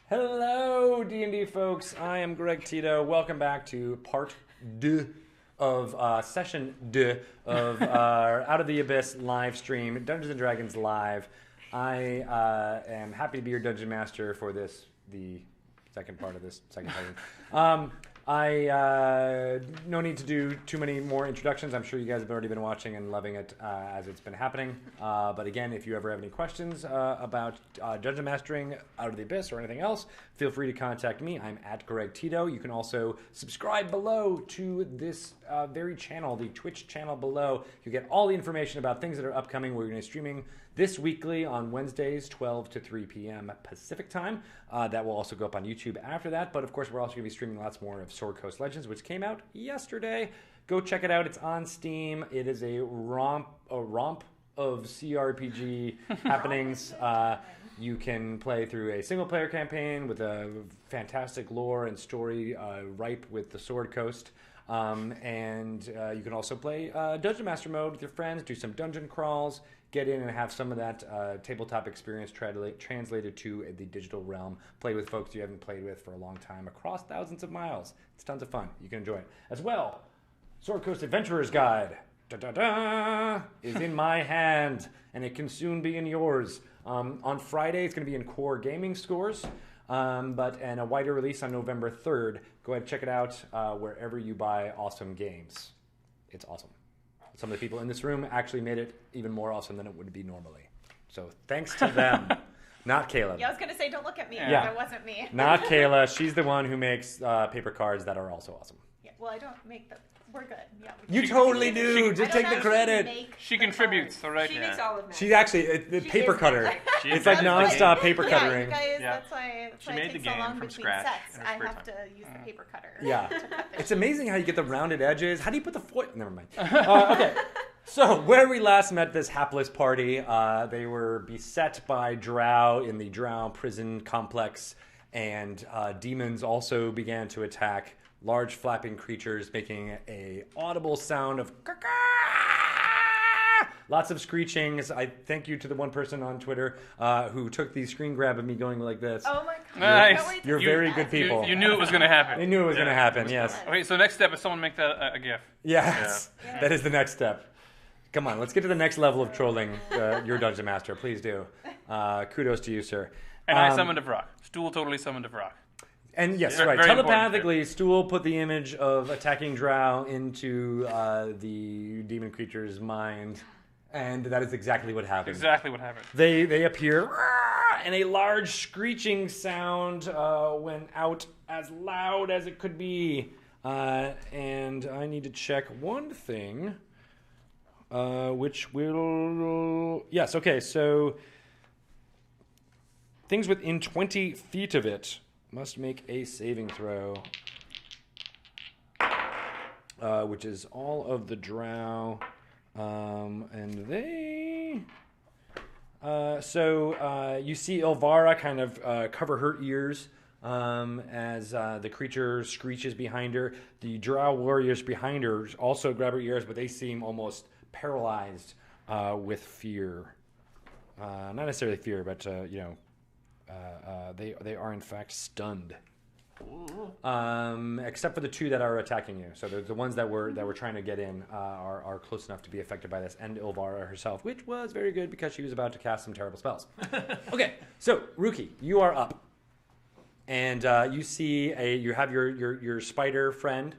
Hello, D&D folks. I am Greg Tito. Welcome back to part 2 of session 2 of our Out of the Abyss live stream, Dungeons & Dragons Live. I am happy to be your Dungeon Master for the second part of this second session. No need to do too many more introductions. I'm sure you guys have already been watching and loving it as it's been happening. But again, if you ever have any questions about Dungeon Mastering, Out of the Abyss, or anything else, feel free to contact me. I'm at Greg Tito. You can also subscribe below to this very channel, the Twitch channel below. You get all the information about things that are upcoming. We're going to be streaming this weekly on Wednesdays, 12 to 3 p.m. Pacific time. That will also go up on YouTube after that. But of course, we're also going to be streaming lots more of Sword Coast Legends, which came out yesterday. Go check it out. It's on Steam. It is a romp of CRPG happenings. You can play through a single-player campaign with a fantastic lore and story ripe with the Sword Coast. And you can also play Dungeon Master mode with your friends, do some dungeon crawls, get in and have some of that tabletop experience translated to the digital realm. Play with folks you haven't played with for a long time across thousands of miles. It's tons of fun. You can enjoy it. As well, Sword Coast Adventurer's Guide is in my hand, and it can soon be in yours. On Friday, it's going to be in Core Gaming Scores, and a wider release on November 3rd. Go ahead and check it out wherever you buy awesome games. It's awesome. Some of the people in this room actually made it even more awesome than it would be normally. So thanks to them. Not Kayla. Yeah, I was going to say, don't look at me. Yeah. That wasn't me. Not Kayla. She's the one who makes paper cards that are also awesome. Yeah, well, I don't make them. We're good. Yeah, You totally do. Just take the credit. She contributes, all right? She makes all of them. She's actually the paper cutter. It's like does nonstop paper Yeah, cutting. you guys, Yeah. that's why She it made the takes so game long from between scratch sets. in her I spare have time. to use the paper cutter. Yeah. to cut the It's amazing how you get the rounded edges. How do you put the foil? Never mind. Okay. So, where we last met this hapless party, they were beset by Drow in the Drow prison complex, and demons also began to attack. Large flapping creatures making a audible sound of caw-caw! Lots of screechings. I thank you to the one person on Twitter who took the screen grab of me going like this. Oh my god. Nice. You're very good people. You knew it was going to happen. They knew it was going to happen, yes. Okay, so next step is someone make that a GIF. Yes, Yeah. that is the next step. Come on, let's get to the next level of trolling your Dungeon Master. Please do. Kudos to you, sir. And I summoned a Vrock. Stool totally summoned a Vrock. And yes, Yeah. right. Very Telepathically, Stool put the image of attacking Drow into the demon creature's mind, and that is exactly what happened. Exactly what happened. They appear, and a large screeching sound went out as loud as it could be. And I need to check one thing, which will... Yes, okay, so things within 20 feet of it must make a saving throw, which is all of the Drow, and they... So you see Ilvara kind of cover her ears as the creature screeches behind her. The Drow warriors behind her also grab her ears, but they seem almost paralyzed with fear. Not necessarily fear, but they are in fact stunned. Except for the two that are attacking you. So the ones that were trying to get in are close enough to be affected by this, and Ilvara herself, which was very good because she was about to cast some terrible spells. Okay, so Ruki, you are up, and you see you have your spider friend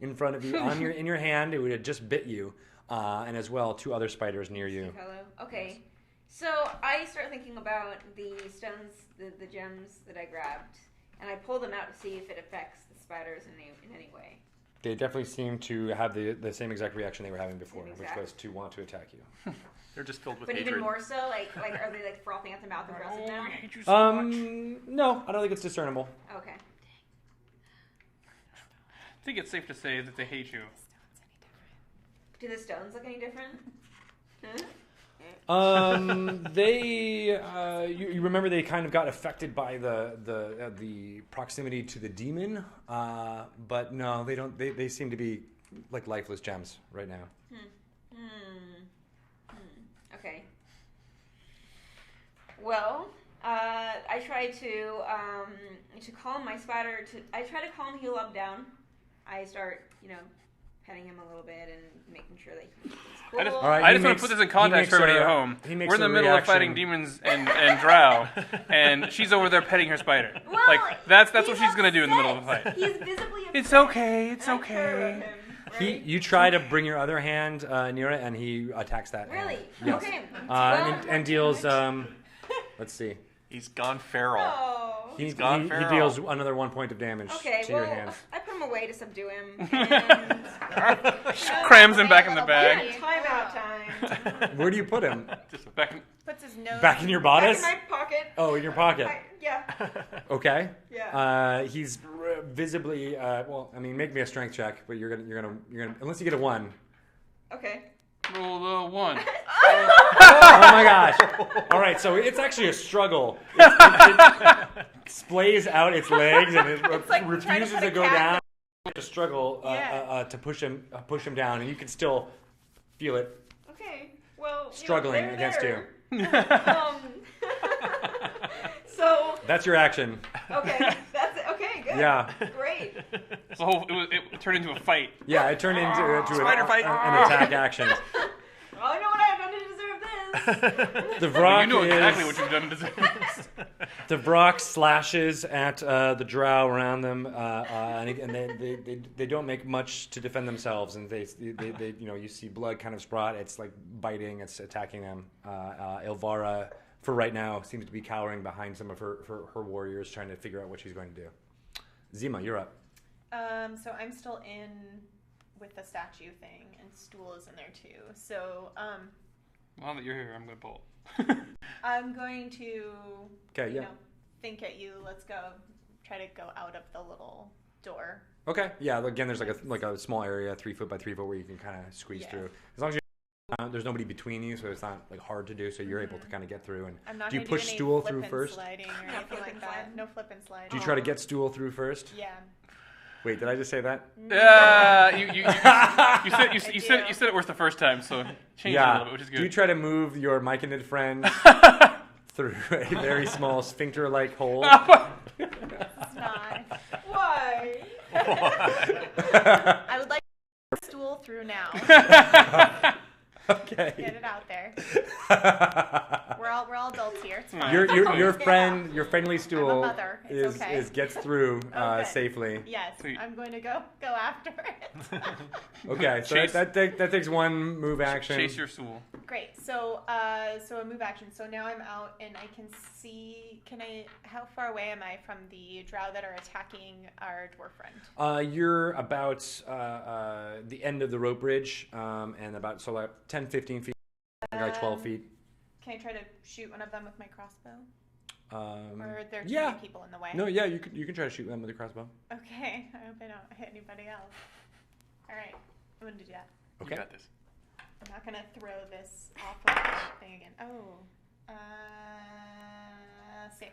in front of you in your hand. It would have just bit you, and as well 2 other spiders near you. Hello. Okay. So I start thinking about the stones, the gems that I grabbed, and I pull them out to see if it affects the spiders in any way. They definitely seem to have the same exact reaction they were having before, Same which exact. was to want to attack you. They're just filled with But hatred. even more so, like are they like frothing at the mouth aggressive now? I hate you so much. No, I don't think it's discernible. Okay. I think it's safe to say that they hate you. Do the stones look any different? Huh? You remember they kind of got affected by the proximity to the demon, but no, they don't. They seem to be like lifeless gems right now. Okay. Well, I I try to calm my spider. I try to calm heal up down. I start, petting him a little bit and making sure that he's cool. I just, All right, I he just want makes- to put this in he context for makes everybody a- at home. he makes We're in the a middle of reaction. fighting demons and Drow, and she's over there petting her spider. Well, Like that's what he's she's gonna do in the middle of a upset. fight. He's visibly upset. It's okay. It's And I care okay. about him, right? You try to bring your other hand near it, and he attacks that. Really? Hand. Yes. Okay. And deals. Let's see. He's gone feral. Oh. He gone feral. deals another 1 point of damage Okay, to well, your hand. I put him away to subdue him. And Crams him back in the bag. Timeout time. Where do you put him? Just back in, Puts his nose. Back in your Back bodice? in my pocket. Oh, in your pocket. Yeah. Okay. Yeah. He's visibly. Make me a strength check, but you're gonna unless you get a 1. Okay. roll the 1. Oh my gosh! All right, so it's actually a struggle. It splays out its legs and it It's like trying to refuses put to a go cat down. To struggle Yeah. to push him down, and you can still feel it Okay. Well, struggling they're against there. you. So That's your action. okay, that's it. Okay, good. Yeah, Great. So it turned into a fight. yeah. It turned into Spider fight. an attack action. I know what I've done to deserve this. The Well, Vrock you know exactly is what you've done to deserve this. the Vrock slashes at the Drow around them, and they don't make much to defend themselves, and they you see blood kind of sprat. It's like biting. It's attacking them. Ilvara, for right now, seems to be cowering behind some of her warriors, trying to figure out what she's going to do. Zima, you're up. So I'm still in with the statue thing, and Stool is in there too. So Now that you're here, I'm gonna bolt. I'm going to Okay, yeah. think at you. Let's go. Try to go out of the little door. Okay, yeah. Again, there's like a small area, 3 foot by 3 foot, where you can kind of squeeze Yeah. through. As long as there's nobody between you, so it's not like hard to do. So you're able to kind of get through. And I'm not do you gonna push any Stool flip through and first? sliding or Not anything flip like and that. slide. No flip and slide. Do you try to get Stool through first? Yeah. Wait, did I just say that? You said it worse the first time, so change it a little bit, which is good. Do you try to move your myconid friend through a very small sphincter-like hole? It's not. Why? I would like Stool through now. Get Okay. it out there. We're all adults here. It's fine. Your friendly Stool mother. It's okay. gets through Okay. safely. Yes, Sweet. I'm going to go after it. Okay, so Chase. that takes one move action. Chase your Stool. Great. So a move action. So now I'm out and I can see. How far away am I from the Drow that are attacking our dwarf friend? You're about the end of the rope bridge, and about like 10, 15 feet, like 12 feet. Can I try to shoot one of them with my crossbow? Or are there too yeah. many people in the way? No, yeah, you can try to shoot them with a crossbow. Okay. I hope I don't hit anybody else. All right. I'm going to do that. Okay. You got this. I'm not going to throw this off of the thing again. Oh. 6.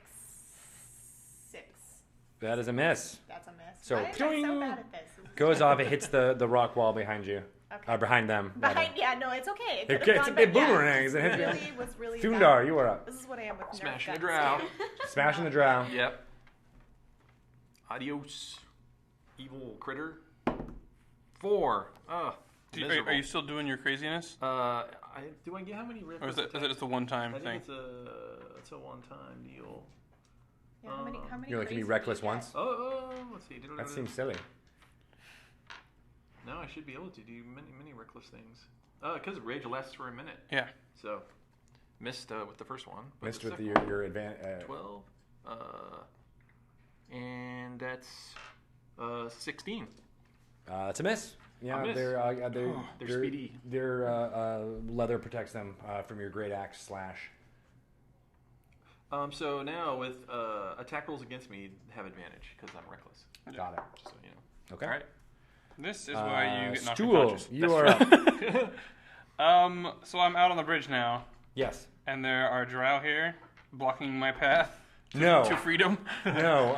That is a miss. That's a miss. So, Why am I so ping. bad at this? This is Goes so- off. It hits the rock wall behind you. Okay. Behind them. rather. Behind, yeah, no, it's okay. It It- could've it's- gone it back- yeah, boomerangs, it hits you. really was really Thoondaar, bad. you are up. This is what I am with nerf Smashing the guns. Drow. Smashing the Drow. Yep. Adios, evil critter. 4. Are you still doing your craziness? Do I get how many ripples? Or is it just a one-time I thing? think it's a one-time deal. Yeah, how many You're like, can be crazy reckless do you once? get? Let's see. That seems silly. No, I should be able to do many reckless things. Because rage lasts for a minute. Yeah. So, missed with the first one. but Missed the with second your advantage. 12. And that's 16. It's a miss. Yeah, A miss. they're speedy. Their leather protects them from your great axe slash. So now with attack rolls against me have advantage because I'm reckless. Got it. Just so you know. Okay. All right. This is why you get knocked Stool, unconscious. you are up. So I'm out on the bridge now, Yes. and there are Drow here blocking my path. No. To freedom? No,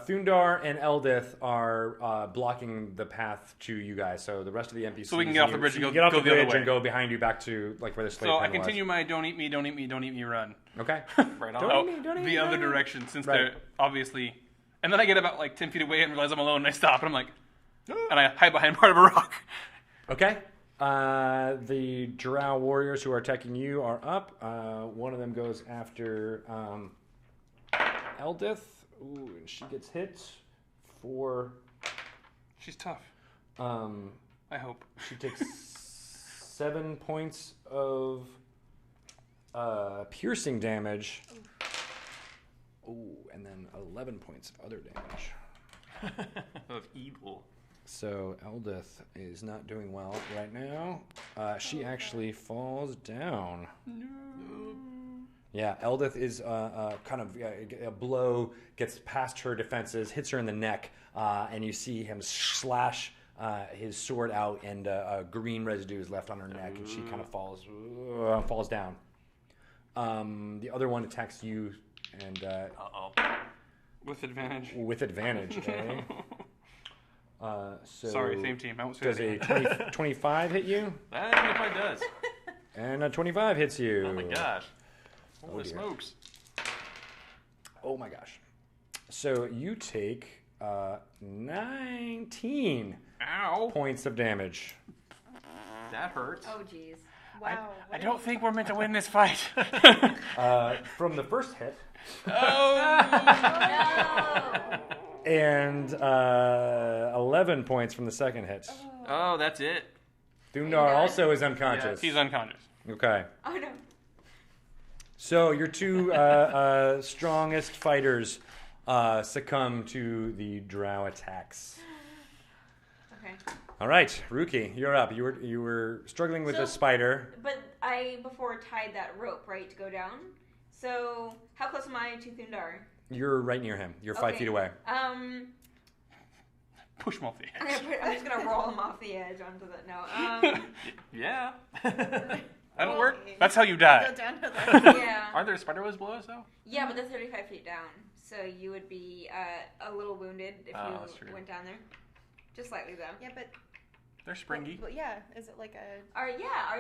Thoondaar and Eldith are blocking the path to you guys. So the rest of the NPCs. So we can get off the bridge so and you go get off the the other bridge way. and go behind you back to like where the slave So pen I continue was. my don't eat me, don't eat me, don't eat me run. Okay. Right on. Don't eat me, don't eat me, the other don't eat me. direction, since Right. they're obviously. And then I get about like 10 feet away and realize I'm alone, and I stop, and I'm like, and I hide behind part of a rock. Okay. The Drow warriors who are attacking you are up. One of them goes after Eldith. Ooh, and she gets hit for. She's tough. I hope. She takes 7 points of piercing damage. Ooh, and then 11 points of other damage. Of evil. So Eldith is not doing well right now. She actually falls down. No. Yeah, Eldith is kind of a blow gets past her defenses, hits her in the neck, and you see him slash his sword out, and green residue is left on her neck, and she kind of falls down. The other one attacks you, and Uh-oh. With advantage. with advantage. Okay. So Sorry, same team. I won't say does that a again. 25 hit you? That if it does. And a 25 hits you. Oh my gosh. Holy dear. smokes. Oh my gosh. So you take 19 Ow. points of damage. That hurts. Oh, jeez. Wow. I don't think we're meant to win this fight. From the first hit, No! and 11 points from the second hit. Oh, that's it. Thoondaar also is unconscious. He's unconscious. Okay. Oh, no. So your two strongest fighters succumb to the Drow attacks. Okay. All right, Ruki, you're up. You were struggling with So- a spider. But I before tied that rope, right, to go down. So how close am I to Thoondaar? You're right near him. You're 5 Okay. feet away. Push him off the I'm edge. just gonna roll him off the edge onto the no. Yeah. That'll work. That's how you Go die. down to the. Yeah. Aren't there spider webs below us though? Yeah, but they're 35 feet down, so you would be a little wounded if that's true. you went down there. Just slightly though. Yeah, but. They're springy. Well, yeah. Is it like a? Are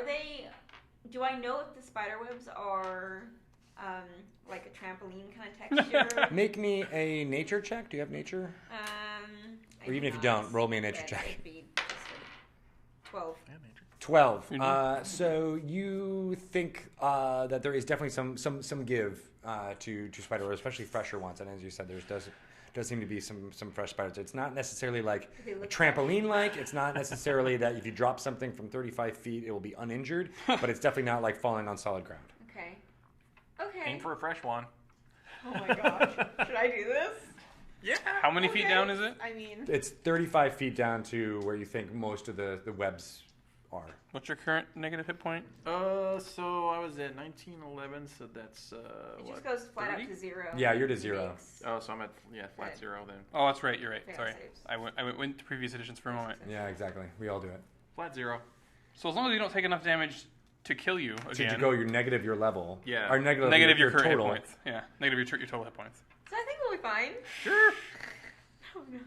they? Do I know if the spider webs are like a trampoline kind of texture? Make me a nature check. Do you have nature? I Or even do if you not. don't, roll me a nature But check. it'd be just a 12. 12. Mhm. So you think that there is definitely some give to spider webs, especially fresher ones. And as you said, there does seem to be some fresh spiders. It's not necessarily like They a look trampoline-like. It's not necessarily that if you drop something from 35 feet, it will be uninjured. But it's definitely not like falling on solid ground. Okay. Okay. Aim for a fresh one. Oh my gosh. Should I do this? Yeah. How many feet down is it? I mean. It's 35 feet down to where you think most of the webs are. What's your current negative hit point? So I was at 1911, so that's It what? just goes flat 30? up to 0. Yeah, you're to It 0. makes- Oh, so I'm at flat Good. 0 then. Oh, that's right. You're right. Fail Sorry. saves. I went to previous editions for a moment. Yeah, exactly. We all do it. Flat 0. So as long as you don't take enough damage to kill you So again. to go your negative your level. Yeah. Or negative your current total. hit points. Yeah. Negative your total hit points. So I think we'll be fine. Sure. Oh, no.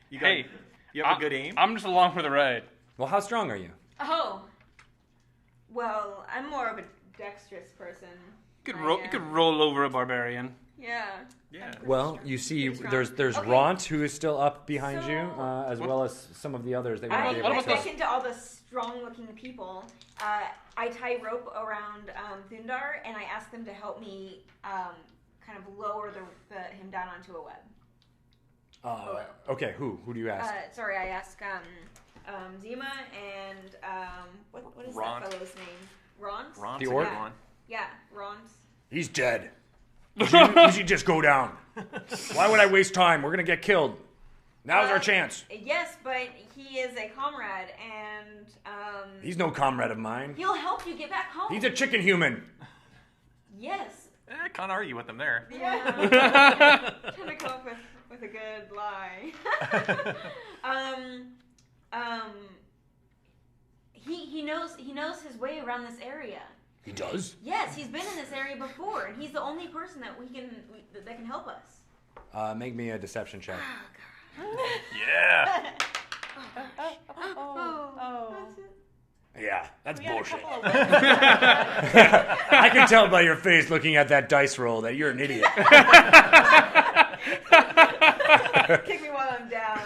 You got, Hey, you have a good aim? I'm just along for the ride. Well, how strong are you? Oh. Well, I'm more of a dexterous person. You could roll over a barbarian. Yeah. Yeah. Well, you see, Pretty strong. there's Okay. Ront, who is still up behind So- you, as well as some of the others that I won't be able about to. this? beckon to all the strong-looking people. I tie rope around Thoondaar, and I ask them to help me kind of lower him down onto a web. Okay, who do you ask? Sorry, I ask Zima and what is Ron. that fellow's name? Ron's? Ron's The a orc? good one. Yeah, Ron's. He's dead. You should just go down. Why would I waste time? We're gonna get killed. Now's our chance. Yes, but he is a comrade, and He's no comrade of mine. he'll help you get back home. He's a chicken human. Yes. Can't argue with them there. Yeah. Trying to come up with a good lie. He knows his way around this area. He does? Yes, he's been in this area before, and he's the only person that that can help us. Make me a deception check. Yeah. Oh. Yeah, that's We got a bullshit. couple of I can tell by your face looking at that dice roll that you're an idiot. Kick me while I'm down.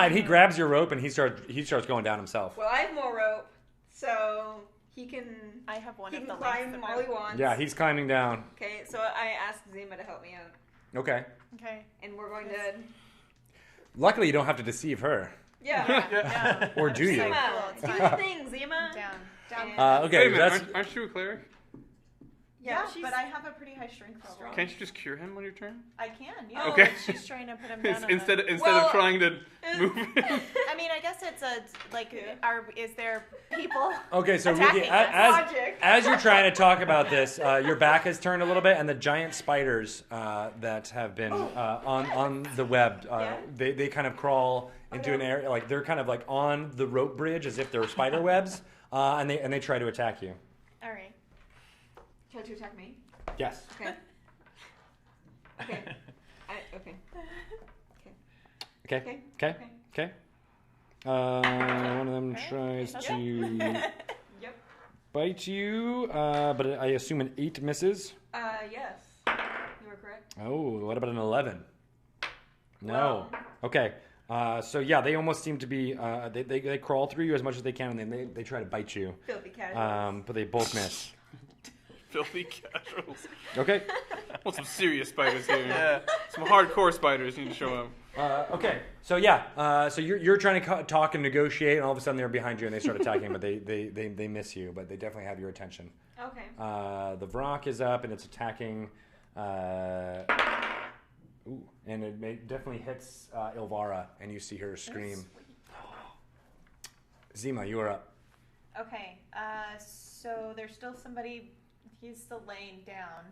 And he grabs your rope and he starts going down himself. Well, I have more rope, so he can. I have one He of can the climb lengths of all he rope. wants. Yeah, he's climbing down. Okay, so I asked Zima to help me out, Okay. Okay. and we're going to. Luckily, you don't have to deceive her. Yeah. Down. Or do you? Zima, It's do fine. the thing, Zima. Down. Down. Yeah. Okay, Wait a minute, that's aren't you a cleric? Yeah, she's but I have a pretty high strength level. strong. Can't you just cure him on your turn? I can, yeah. Okay. She's trying to put him down. Instead Well, of trying to move him. I mean, I guess it's is there people? okay. So attacking Ruki, us. as you're trying to talk about this, your back has turned a little bit, and the giant spiders that have been on the web, Yeah. they kind of crawl into an area like they're kind of like on the rope bridge as if they're spider webs, and they try to attack you. All right. Try to attack me. Yes. Okay. Okay. Okay. Okay. Okay. Okay. Okay. One of them tries to Yep. bite you, but I assume an 8 misses. Yes. You were correct. Oh, what about an 11? No. Well. Okay. So yeah, they almost seem to be. They crawl through you as much as they can, and then they try to bite you. Filthy casuals. But they both miss. Filthy casuals. Okay. Want some serious spiders here. Yeah. Some hardcore spiders need to show up. Okay. So yeah. So you're trying to talk and negotiate, and all of a sudden they're behind you and they start attacking, but they miss you, but they definitely have your attention. Okay. The Vrock is up and it's attacking. And it definitely hits Ilvara, and you see her scream. Zima, you are up. Okay. So there's still somebody. He's still laying down.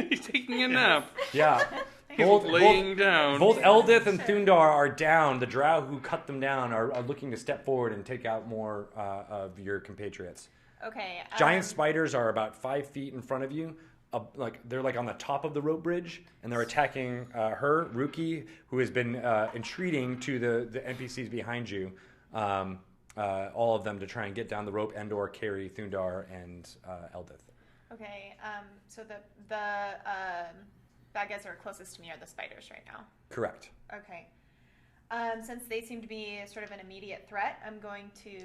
He's taking a nap. Yeah. He's laying down. Both Eldith and Thoondaar are down. The Drow who cut them down are looking to step forward and take out more of your compatriots. Okay. Giant spiders are about 5 feet in front of you. They're like on the top of the rope bridge, and they're attacking her, Ruki, who has been entreating to the NPCs behind you. All of them to try and get down the rope and/or carry Thoondaar and Eldith. Okay. So the bad guys are closest to me are the spiders right now. Correct. Okay. Since they seem to be sort of an immediate threat, I'm going to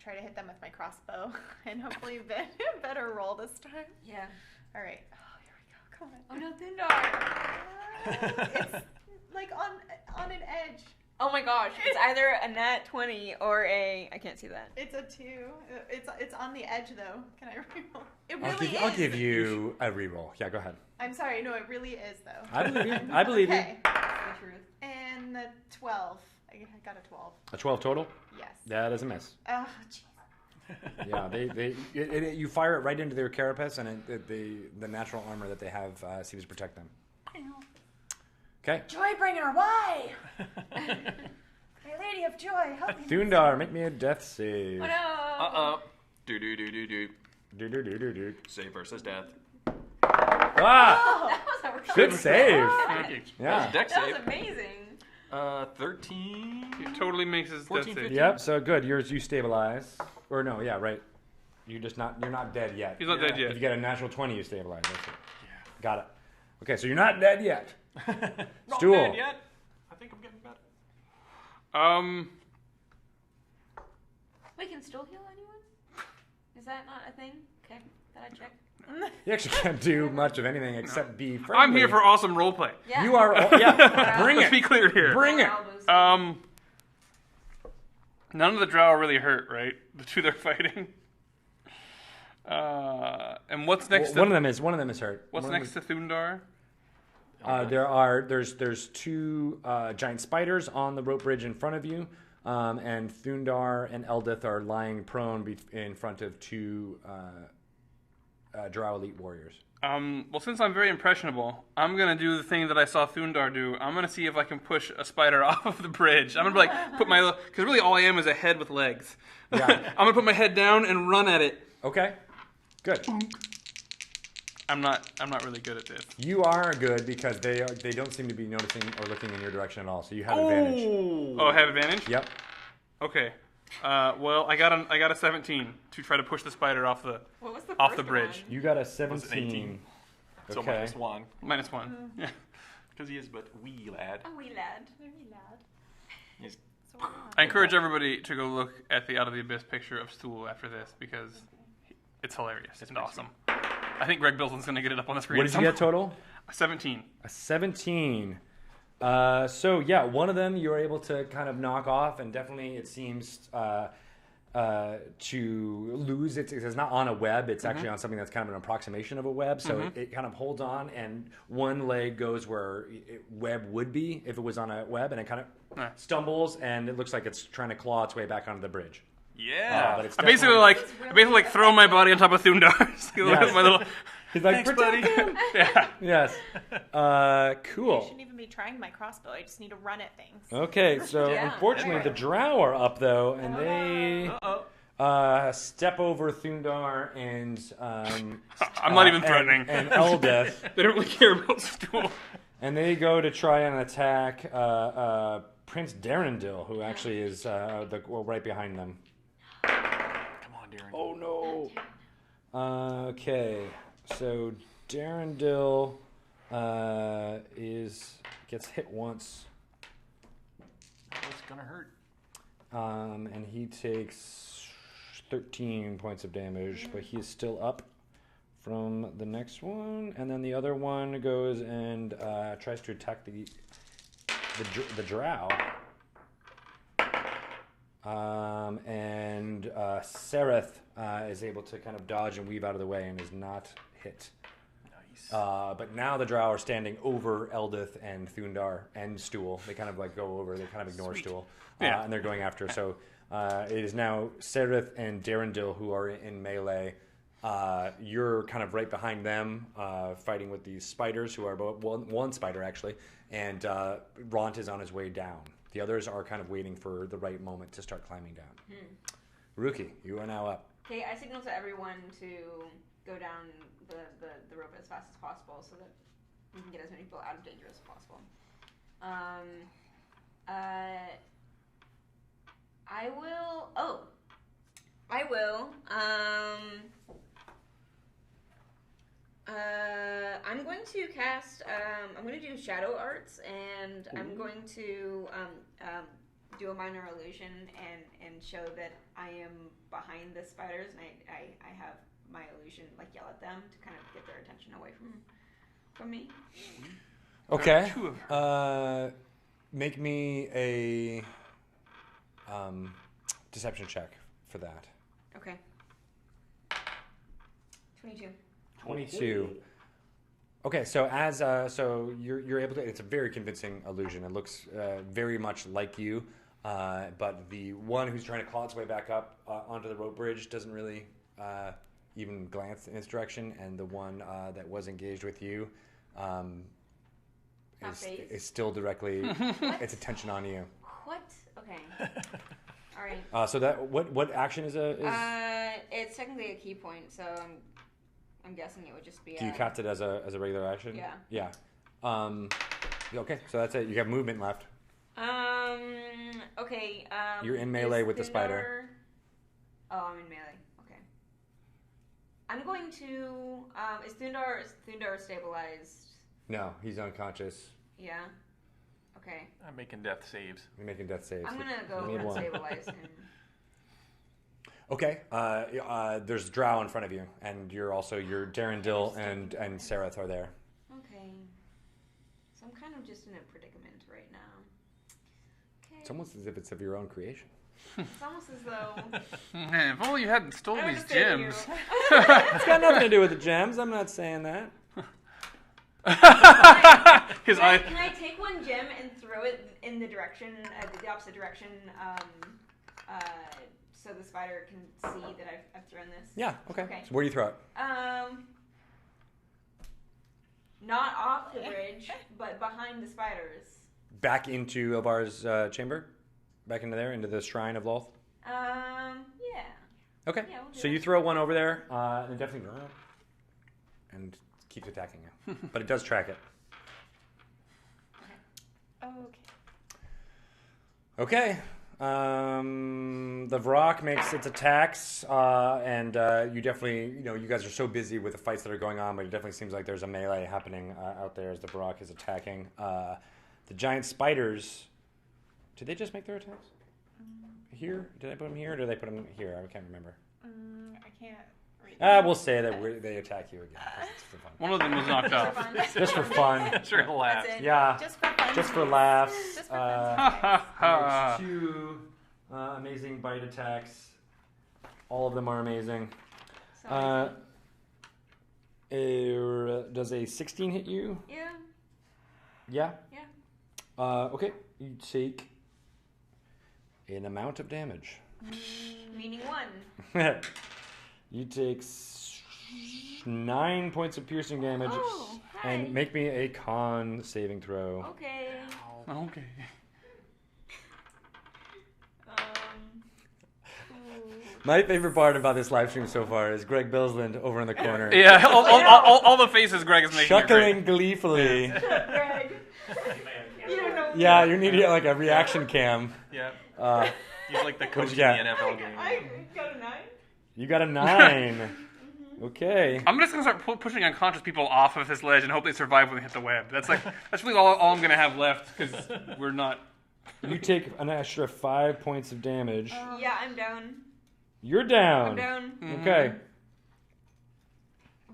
try to hit them with my crossbow and hopefully better roll this time. Yeah. All right. Oh, here we go. Come on. Oh no, Thoondaar. It's like on an edge. Oh my gosh, it's either a nat 20 or a. I can't see that. It's a 2. It's on the edge though. Can I reroll? It really is. I'll give you a reroll. Yeah, go ahead. I'm sorry. No, it really is though. I believe you. I believe you. Okay. That's the truth. And the 12. I got a 12. A 12 total? Yes. That is a miss. Oh, jeez. Yeah, you fire it right into their carapace, and the natural armor that they have seems to protect them. Okay. Joybringer, why? My lady of joy, help me. Thoondaar, make me a death save. Oh no. Do. Save versus death. Ah! That was a Good save. Yeah. Yeah. Deck That save. was amazing. 13. He totally makes his death 14, save. 15. Yep. So good. You stabilize. Or no? Yeah. Right. You're not dead yet. He's not dead If yet. you get a natural 20, you stabilize. That's it. Yeah. Got it. Okay. So you're not dead yet. Not Stool. dead yet. I think I'm getting better. Wait, can Stool heal anyone? Is that not a thing? Okay, that I check. You actually can't do much of anything except be friendly. I'm here for awesome roleplay. Yeah. You are. Yeah. Bring Let's be it. clear here. Bring it. None of the Drow are really hurt, right? The two they're fighting. And what's next? One of them is hurt. What's next to Thoondaar? There's 2 giant spiders on the rope bridge in front of you, and Thoondaar and Eldith are lying prone in front of 2 Drow elite warriors. Well, since I'm very impressionable, I'm gonna do the thing that I saw Thoondaar do. I'm gonna see if I can push a spider off of the bridge. I'm gonna put my because really all I am is a head with legs. Yeah. I'm gonna put my head down and run at it. Okay. Good. I'm not really good at this. You are good because they don't seem to be noticing or looking in your direction at all. So you have advantage. Oh, I have advantage? Yep. Okay. Well, I got a 17 to try to push the spider off the What was the off first the bridge. You got a Was it 17. 18? So Okay. minus 1. -1. Yeah. Because he is but wee lad. A wee lad. Very loud. He's So we're on. I encourage everybody to go look at the Out of the Abyss picture of Stool after this because it's hilarious and awesome. I think Greg Bilson's going to get it up on the screen. What did you get total? 17. A 17. So yeah, one of them you were able to kind of knock off, and definitely it seems to lose. It's not on a web. It's actually on something that's kind of an approximation of a web. So it kind of holds on, and one leg goes where web would be if it was on a web, and it kind of stumbles, and it looks like it's trying to claw its way back onto the bridge. Yeah. But it's I basically throw my body on top of Thoondaar's. Yes. My little. He's like, Thanks, buddy. yeah. Yes. I Cool. shouldn't even be trying my crossbow. I just need to run at things. Okay, so Yeah. unfortunately the Drow are up though, and they step over Thoondaar and I'm not even threatening. and Eldeth, They don't really care about Stool. and they go to try and attack Prince Darendil, who actually is right behind them. Come on, Darren. Oh no. Okay, so Darendil gets hit once. It's gonna hurt. And he takes 13 points of damage, but he is still up from the next one. And then the other one goes and tries to attack the Drow. And Sereth is able to kind of dodge and weave out of the way and is not hit. Nice. But now the Drow are standing over Eldeth and Thoondaar and Stool. They kind of like go over. They kind of ignore Stool, Yeah. and they're going after. So it is now Sereth and Darendil who are in melee. You're kind of right behind them, fighting with these spiders who are about one spider actually, and Ront is on his way down. The others are kind of waiting for the right moment to start climbing down. Ruki, you are now up. Okay, I signal to everyone to go down the rope as fast as possible so that we can get as many people out of danger as possible. I will. I'm going to cast. I'm going to do shadow arts, and I'm going to do a minor illusion and show that I am behind the spiders, and I have my illusion like yell at them to kind of get their attention away from me. Okay. Two of her. Make me a deception check for that. Okay. 22. 22. Okay, so as so you're able to. It's a very convincing illusion. It looks very much like you, but the one who's trying to claw its way back up onto the rope bridge doesn't really even glance in its direction, and the one that was engaged with you is still directly its attention on you. What? Okay. All right. So that what action is It's technically a key point, so I'm guessing it would just be. Do you cast it as a regular action? Yeah. Yeah. Okay, so that's it. You have movement left. Okay. You're in melee with the spider. Oh, I'm in melee. Okay. I'm going to. Is Thoondaar stabilized? No, he's unconscious. Yeah. Okay. I'm making death saves. You're making death saves. I'm gonna You go need and one. stabilize him. Okay. There's Drow in front of you, and you're Darendil and Sereth are there. Okay. So I'm kind of just in a predicament right now. Okay. It's almost as if it's of your own creation. It's almost as though. Man, if only you hadn't stolen I these would say to you- gems. It's got nothing to do with the gems. I'm not saying that. His Can eye. I take one gem and throw it in the direction, the opposite direction, so the spider can see that I've thrown this? Yeah. Okay. Okay. So where do you throw it? Not off the bridge, but behind the spiders. Back into Elvar's chamber. Back into there, into the shrine of Lolth. Yeah. Okay. Yeah, we'll do So that. you throw one over there, and it definitely and keeps attacking you, but it does track it. Okay. Okay. The Marrok makes its attacks, and you definitely, you guys are so busy with the fights that are going on, but it definitely seems like there's a melee happening out there as the Marrok is attacking. The giant spiders, did they just make their attacks? Here? Did I put them here, or did I put them here? I can't remember. I can't read. We'll say that they attack you again. 'Cause it's for fun. One of them was knocked off. Just for fun. Sure, he'll laugh. That's it. Yeah. Just for fun. Just for laughs. Just for fun. There's two amazing bite attacks. All of them are amazing. Does a 16 hit you? Yeah. Yeah? Yeah. Okay. You take an amount of damage. Meaning 1. You take 9 points of piercing damage. Oh, hi. And make me a con saving throw. Okay. Okay. My favorite part about this live stream so far is Greg Billsland over in the corner. Yeah, all the faces Greg is making. Chuckling gleefully. Greg. You don't know. Yeah, you need to get like a reaction cam. Yeah. Uh, He's like the coach you in the got? NFL game. I got a 9. you got a 9. Okay. I'm just gonna start pushing unconscious people off of this ledge and hope they survive when they hit the web. That's really all I'm gonna have left because we're not. You take an extra 5 points of damage. Yeah, I'm down. You're down. I'm down. Okay.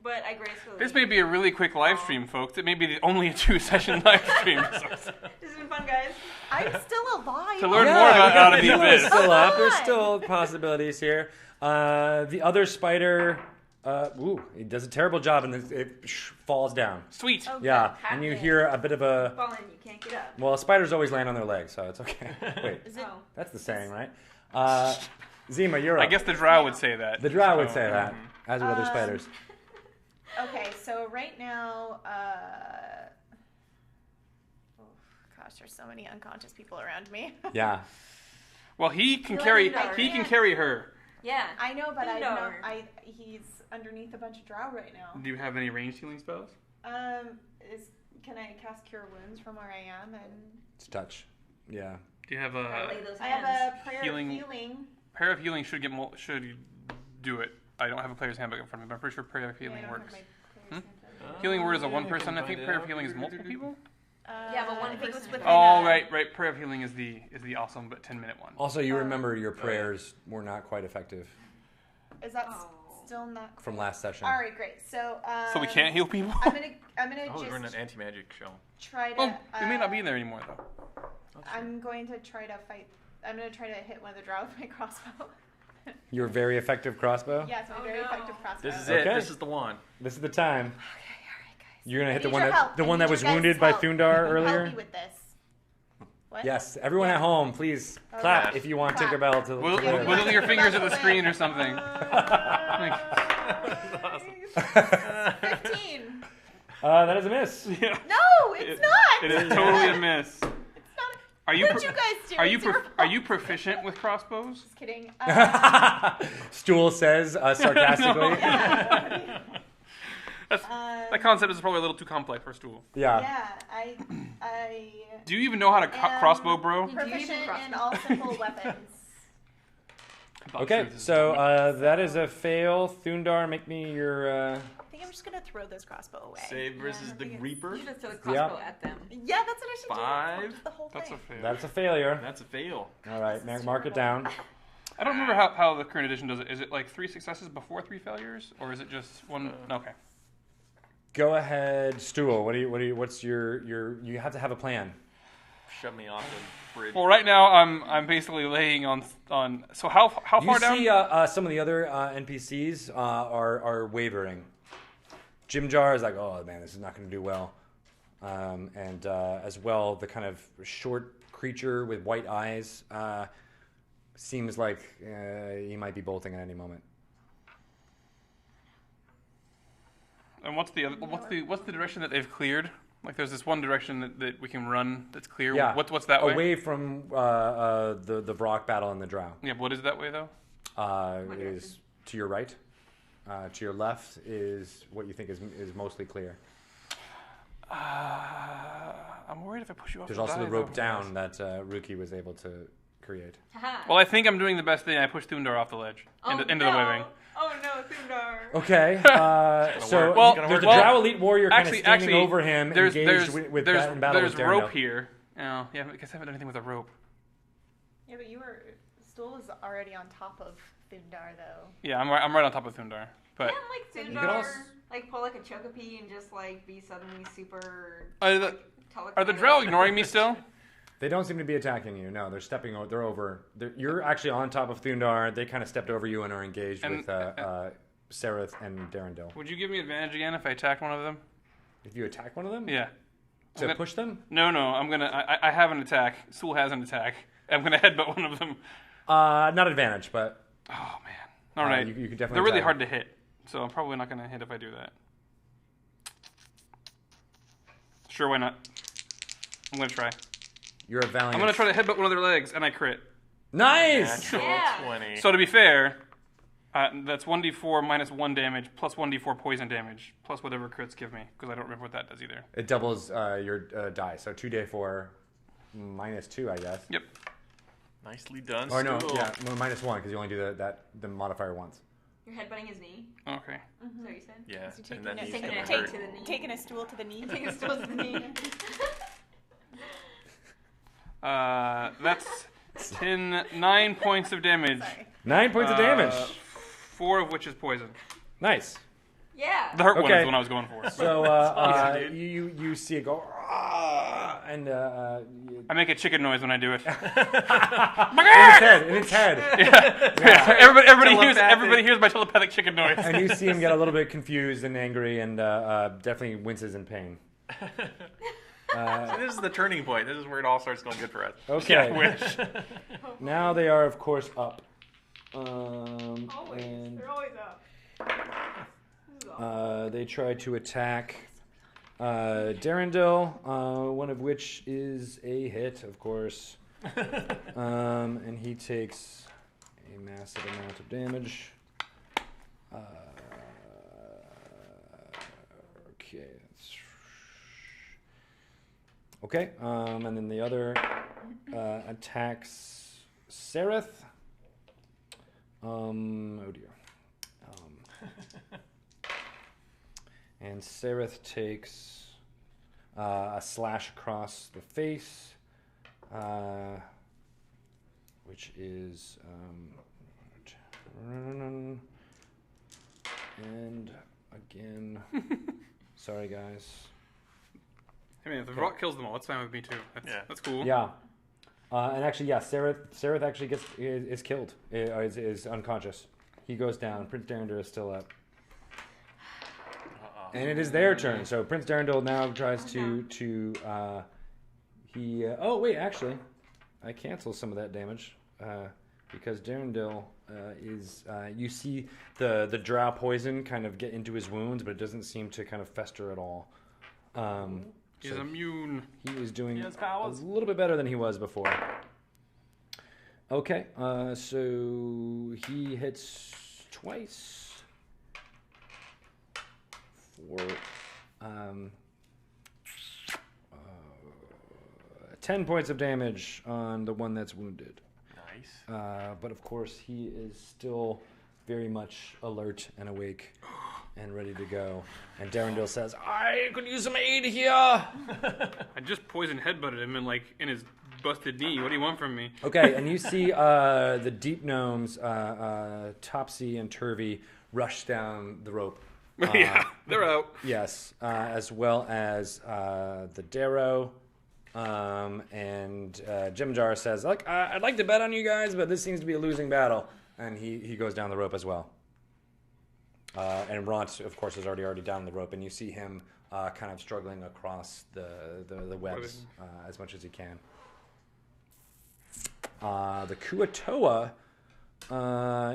But I gracefully. This may be a really quick live stream, folks. It may be only a 2-session live stream. This has been fun, guys. I'm still alive. To learn more about Out of the Zima is Abyss. still up. There's Come on. still possibilities here. The other spider, it does a terrible job and it falls down. Sweet. Oh, Yeah, good. and you hear a bit of a. Fallen, you can't get up. Well, spiders always land on their legs, so it's okay. Wait, Is it? Oh. that's the saying, right? Zima, you're up. I guess the Drow would say that. The Drow would say So, that, as would other spiders. Okay, so right now, gosh, there's so many unconscious people around me. Yeah. Well, he can You're carry. like He can carry her. Yeah. I know, but Thoondaar. he's underneath a bunch of drow right now. Do you have any ranged healing spells? Can I cast Cure Wounds from where I am? And It's touch. Yeah. Do you have Gotta a lay those I have hands. a prayer Healing- of healing. prayer of healing? Should do it. I don't have a player's handbook in front of me, but I'm pretty sure prayer of healing Yeah, I don't works. have my prayers handbook. Healing word is a Yeah, one you person. can I think find prayer out. of healing is multiple people. Yeah, but one I think it was person. within Oh, a- right. Prayer of healing is the awesome but 10-minute one. Also, you remember your prayers were not quite effective Is that Oh. still not from last session. All right, great. So So we can't heal people. I'm gonna Oh, we're in just an anti-magic show. try to. Well, we may not be there anymore though. I'm going to try to fight. I'm going to try to hit one of the drow with my crossbow. Your very effective crossbow. Yeah, it's my Oh, very no. effective crossbow. This is Okay. it. This is the one. This is the time. Okay, all right, guys. You're gonna hit I the need one your that help. the I one need that was your guys' wounded by help. Thoondaar earlier. Help me with this. What? Yes, everyone at home, please clap if you want Clap. Tinkerbell to Wiggle, live. wiggle your fingers at the screen or something. Awesome. 15. That is a miss. Yeah. No, it's not. It is totally a miss. It's not. Are you What did you guys do? are you It's your are you proficient with crossbows? Just kidding. Stool says sarcastically. Yeah. That concept is probably a little too complex for Stool. Yeah. Yeah, I Do you even know how to am crossbow, bro? proficient in all simple weapons. Okay, so that is a fail. Thoondaar, make me your. I think I'm just gonna throw this crossbow away. Save versus I the think it's- Reaper. You just throw a crossbow Yeah. at them. Yeah, that's what I should do. 5. The whole thing. That's a fail. That's a failure. That's a fail. All right, mark it down. I don't remember how the current edition does it. Is it like 3 successes before 3 failures, or is it just one? Okay. Go ahead, Stool. What's your? You have to have a plan. Shut me off the bridge. Well, right now I'm basically laying on. So how You far down? see some of the other NPCs are wavering. Jim Jar is like, oh man, this is not going to do well. And as well, the kind of short creature with white eyes seems like he might be bolting at any moment. And what's the direction that they've cleared? Like, there's this one direction that we can run that's clear. Yeah. What's that way? Away from the Marrok battle and the Drow. Yeah. What is that way though? is to your right. To your left is what you think is mostly clear. I'm worried if I push you off. There's also the rope down that Ruki was able to create. Well, I think I'm doing the best thing. I pushed Thoondaar off the ledge into the webbing. Oh no, Thoondaar. Okay, so Well, there's a Drow elite warrior kind of standing actually, over him, engaged with battle there's with Darnell. rope here. Oh, yeah, I guess I haven't done anything with a rope. Yeah, but Stool was already on top of Thoondaar, though. Yeah, I'm right on top of Thoondaar. But Can You could Thoondaar also- pull like a Chocopee and just like be suddenly super? are the Drow ignoring me still? They don't seem to be attacking you. No, they're stepping. They're over. You're actually on top of Thoondaar. They kind of stepped over you and are engaged with Sereth and Darendil. Would you give me advantage again if I attacked one of them? If you attack one of them, Yeah. to push them. No, I'm gonna. I have an attack. Stool has an attack. I'm gonna headbutt one of them. Not advantage, but Oh man. All right. you could definitely. They're really attack. hard to hit, so I'm probably not gonna hit if I do that. Sure, why not? I'm gonna try. You're a valiant. I'm gonna try to headbutt one of their legs, and I crit. Nice. Natural Yeah. 20. So to be fair, that's 1d4 minus 1 damage plus 1d4 poison damage plus whatever crits give me, because I don't remember what that does either. It doubles your die, so 2d4 minus 2, I guess. Yep. Nicely done, Or no, Stool. yeah, no, minus 1 because you only do the modifier once. You're headbutting his knee. Okay. Is that what you said? Yeah, So taking and then a- he's taking gonna a hurt. to the knee. Taking a stool to the knee. Taking a stool to the knee. That's 9 points of damage. Sorry. 9 points of damage. 4 of which is poison. Nice. Yeah. The hurt one Okay. is the one I was going for. So Yeah, dude. you see it go, and I make a chicken noise when I do it. in its head. Yeah. Everybody hears my telepathic chicken noise. And you see him get a little bit confused and angry, and definitely winces in pain. So this is the turning point. This is where it all starts going good for us. Okay. Yeah, wish. Now they are, of course, up. Always. And They're always up. they try to attack Darendil, one of which is a hit, of course. And he takes a massive amount of damage. Okay. Okay, and then the other attacks Sereth. Oh dear. And Sereth takes a slash across the face, which is and again. Sorry, guys. I mean, if the rock kills them all, that's fine with me too. That's cool. Yeah. And actually, yeah, Sereth actually is killed, is unconscious. He goes down. Prince Darendil is still up. And it is their turn. So Prince Darendil now tries to oh wait, actually, I cancel some of that damage because Darendil is. You see the Drow poison kind of get into his wounds, but it doesn't seem to kind of fester at all. He's immune. He is doing He has a powers. little bit better than he was before. Okay, so he hits twice for 10 points of damage on the one that's wounded. Nice. But of course, he is still very much alert and awake and ready to go. And Darendil says, I could use some aid here. I just poison headbutted him in his busted knee. What do you want from me? Okay, and you see the deep gnomes, Topsy and Turvy, rush down the rope. Yeah, they're out. Yes, as well as the Darrow. And Jimjar says, look, I'd like to bet on you guys, but this seems to be a losing battle. And he goes down the rope as well. And Ront, of course, is already down the rope, and you see him kind of struggling across the webs as much as he can. The Kuatoa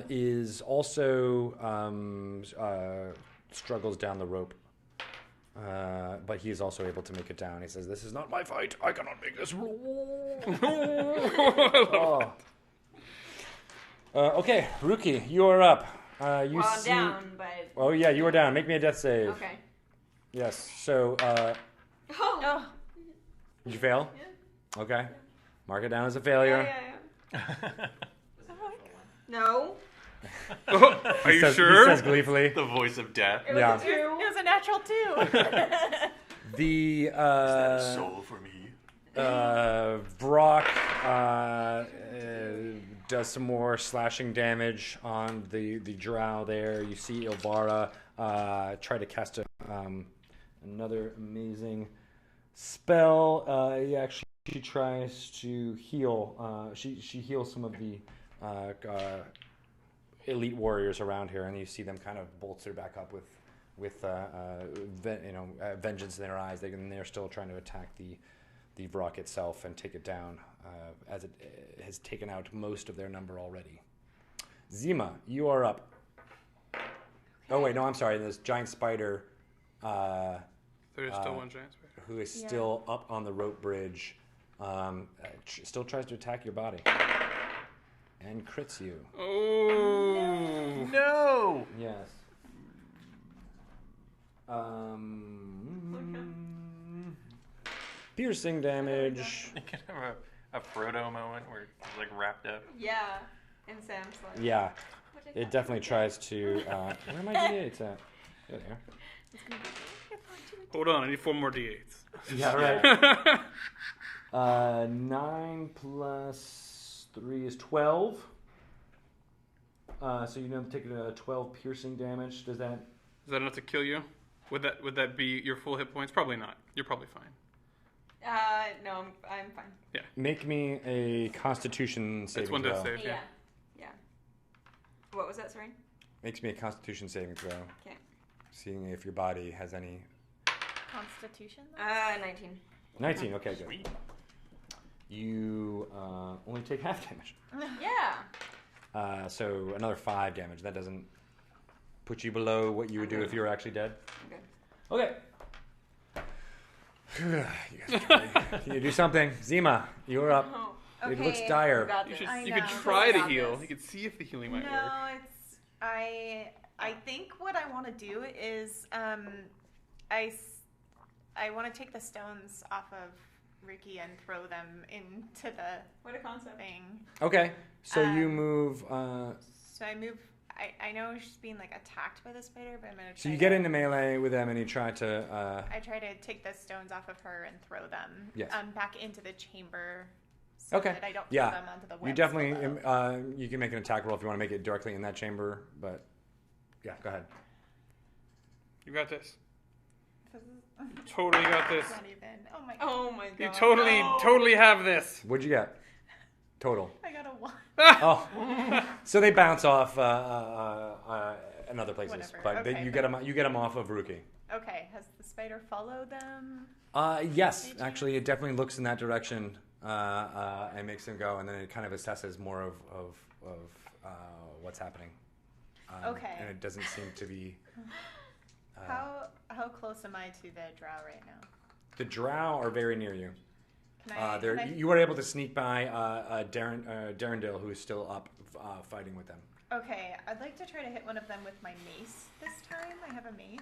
is also struggles down the rope, but he is also able to make it down. He says, "This is not my fight. I cannot make this rule." Oh. Okay, Ruki, you are up. You Well, I'm see... down, but... Oh, yeah, you are down. Make me a death save. Okay. Yes, so, Oh. did you fail? Yeah. Okay. Mark it down as a failure. Yeah. No. Are you He sure? says gleefully. The voice of death. It was Yeah. a 2. It was a natural 2. The, Is that a soul for me? Brock does some more slashing damage on the drow there. You see Ilvara try to cast another amazing spell. She tries to heal. She heals some of the elite warriors around here, and you see them kind of bolster back up with vengeance in their eyes. They're still trying to attack the Vrock itself and take it down, as it has taken out most of their number already. Zima, you are up. Oh wait, no, I'm sorry. This giant spider, There is still one giant spider. who is still up on the rope bridge, still tries to attack your body and crits you. Oh. No! Yes. Piercing damage. You can have a Frodo moment where he's like wrapped up. Yeah. And Sam's like... Yeah, it definitely tries to. Where are my d8s at? There they are. Hold on, I need 4 more d8s. Yeah, right. 9 plus 3 is 12. So you take 12 piercing damage. Does that? Is that enough to kill you? Would that be your full hit points? Probably not. You're probably fine. No, I'm fine. Yeah. Make me a Constitution It's saving one throw. death save. Yeah. Yeah. What was that, sorry? Makes me a Constitution saving throw. Okay. Seeing if your body has any. Constitution? 19. 19. Okay, good. Sweet. You only take half damage. Yeah. So another 5 damage. That doesn't put you below what you would do if you were actually dead. Okay. Okay. You guys are trying. Can you do something? Zima, you're up. Oh. It looks Okay. dire. You got You this. should. You I could know. try to Got heal. this. You could see if the healing might work. No, it's I think what I want to do is I want to take the stones off of Ruki and throw them into the What a concept. thing. Okay. So you Um, move. So I move. I know she's being like attacked by the spider, but I'm gonna. Try So you get into melee with them, and you try to. I try to take the stones off of her and throw them Yes. back into the chamber. So Okay. That I don't Yeah. throw them onto the You webs definitely. below. You can make an attack roll if you want to make it directly in that chamber, but yeah, go ahead. You got this. This is You totally got this. not even. Oh my god. Oh my god. You totally have this. What'd you get? Total. I got a 1. Oh, so they bounce off in other places, Whatever. but Okay, you get them off of Ruki. Okay. Has the spider followed them? Yes, Did you? actually, it definitely looks in that direction and makes them go, and then it kind of assesses more of what's happening. Okay. And it doesn't seem to be. How close am I to the drow right now? The drow are very near you. Can I? You were able to sneak by Darendale, who is still up fighting with them. Okay, I'd like to try to hit one of them with my mace this time. I have a mace.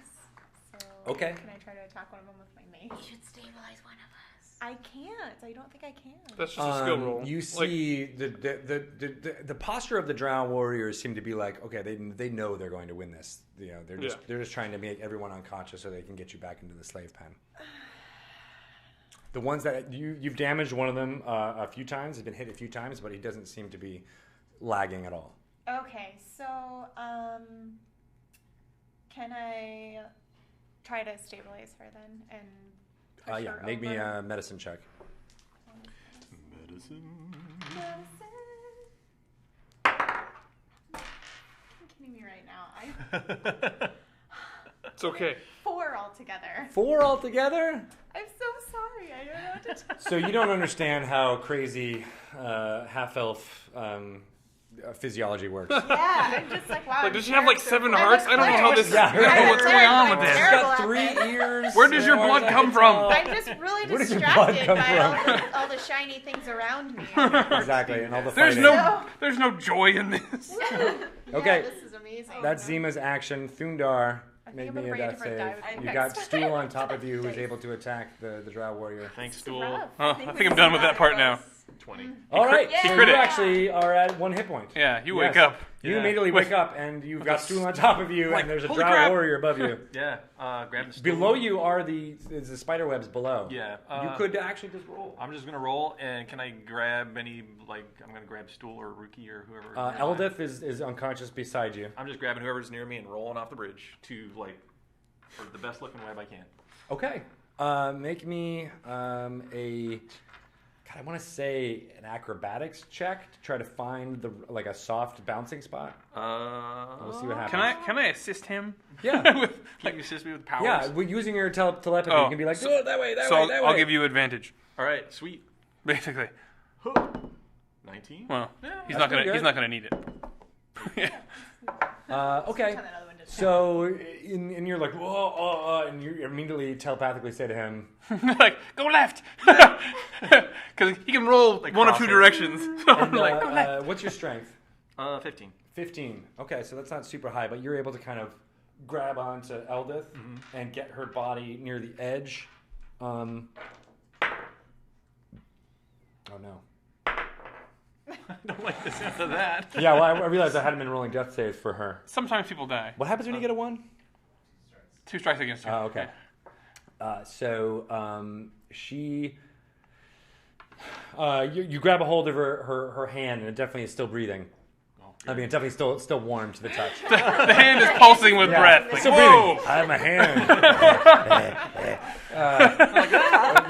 So Okay. Can I try to attack one of them with my mace? You should stabilize one of us. I can't. I don't think I can. That's just a skill roll. You see the posture of the Drow warriors seem to be like, okay, they know they're going to win this. You know, they're just trying to make everyone unconscious so they can get you back into the slave pen. The ones that you've damaged one of them a few times, has been hit a few times, but he doesn't seem to be lagging at all. Okay, so can I try to stabilize her then and push Yeah, her make me over? a medicine check. Medicine. You're kidding me right now. It's okay. 4 altogether. 4 altogether? I'm so sorry. I don't know what to tell So you don't understand how crazy half-elf physiology works. Yeah, I'm just like, wow. Like, does she have like 7 I'm hearts? a I don't know how cleric. this. Yeah. I don't know what's going on with I'm this. She's terrible got at 3 this. ears. Where does your as far blood as I come can from? tell. I'm just really Where does your blood distracted come by from? all the shiny things around me. Exactly, and all the There's fighting. there's no joy in this. Okay. Yeah, this is amazing. That's Zima's action. Thoondaar, I think make I'm me a afraid death if I die save. with You next got time. Stool on top of you, who's able to attack the Drow warrior. Thanks, It's Stool. rough. I think I'm done with that part now. 20. All right, He so crit you it. actually are at 1 hit point. Yeah, you wake Yes. up. You Yeah. immediately wake up, and you've got Stool on top of you, Like, and there's a holy Drow crap. warrior above you. Yeah, grab the Stool. Below you are the spider webs below. Yeah. You could actually just roll. I'm just gonna roll, and can I grab any, like, I'm gonna grab Stool or Ruki or whoever. is nearby. Eldith is unconscious beside you. I'm just grabbing whoever's near me and rolling off the bridge to, like, for the best looking web I can. Okay. Make me a... God, I want to say an acrobatics check to try to find a soft bouncing spot. We'll see what happens. Can I assist him? Yeah. With, Like, you assist me with powers? Yeah, we're using your telepathy. Oh, You can be like, so- oh, that way, that so way, that way. I'll give you advantage, All right, sweet. basically. 19? Well, Yeah, he's that's not pretty gonna good. need it. Okay. Turn that other one to So, and you're like, whoa, and you immediately telepathically say to him, Like, go left, because he can roll Like one of 2 crosshair. directions. So I'm and, like, go left. what's your strength? 15. 15. Okay, so that's not super high, but you're able to kind of grab onto Eldith and get her body near the edge. Oh no. I don't like the sense of that. Yeah, well, I realized I hadn't been rolling death saves for her. Sometimes people die. What happens when you get a 1? 2 strikes against you. Oh, okay. She... you grab a hold of her hand, and it definitely is still breathing. I mean, it's definitely still warm to the touch. The hand is pulsing with breath. It's Like, still whoa! breathing. I have my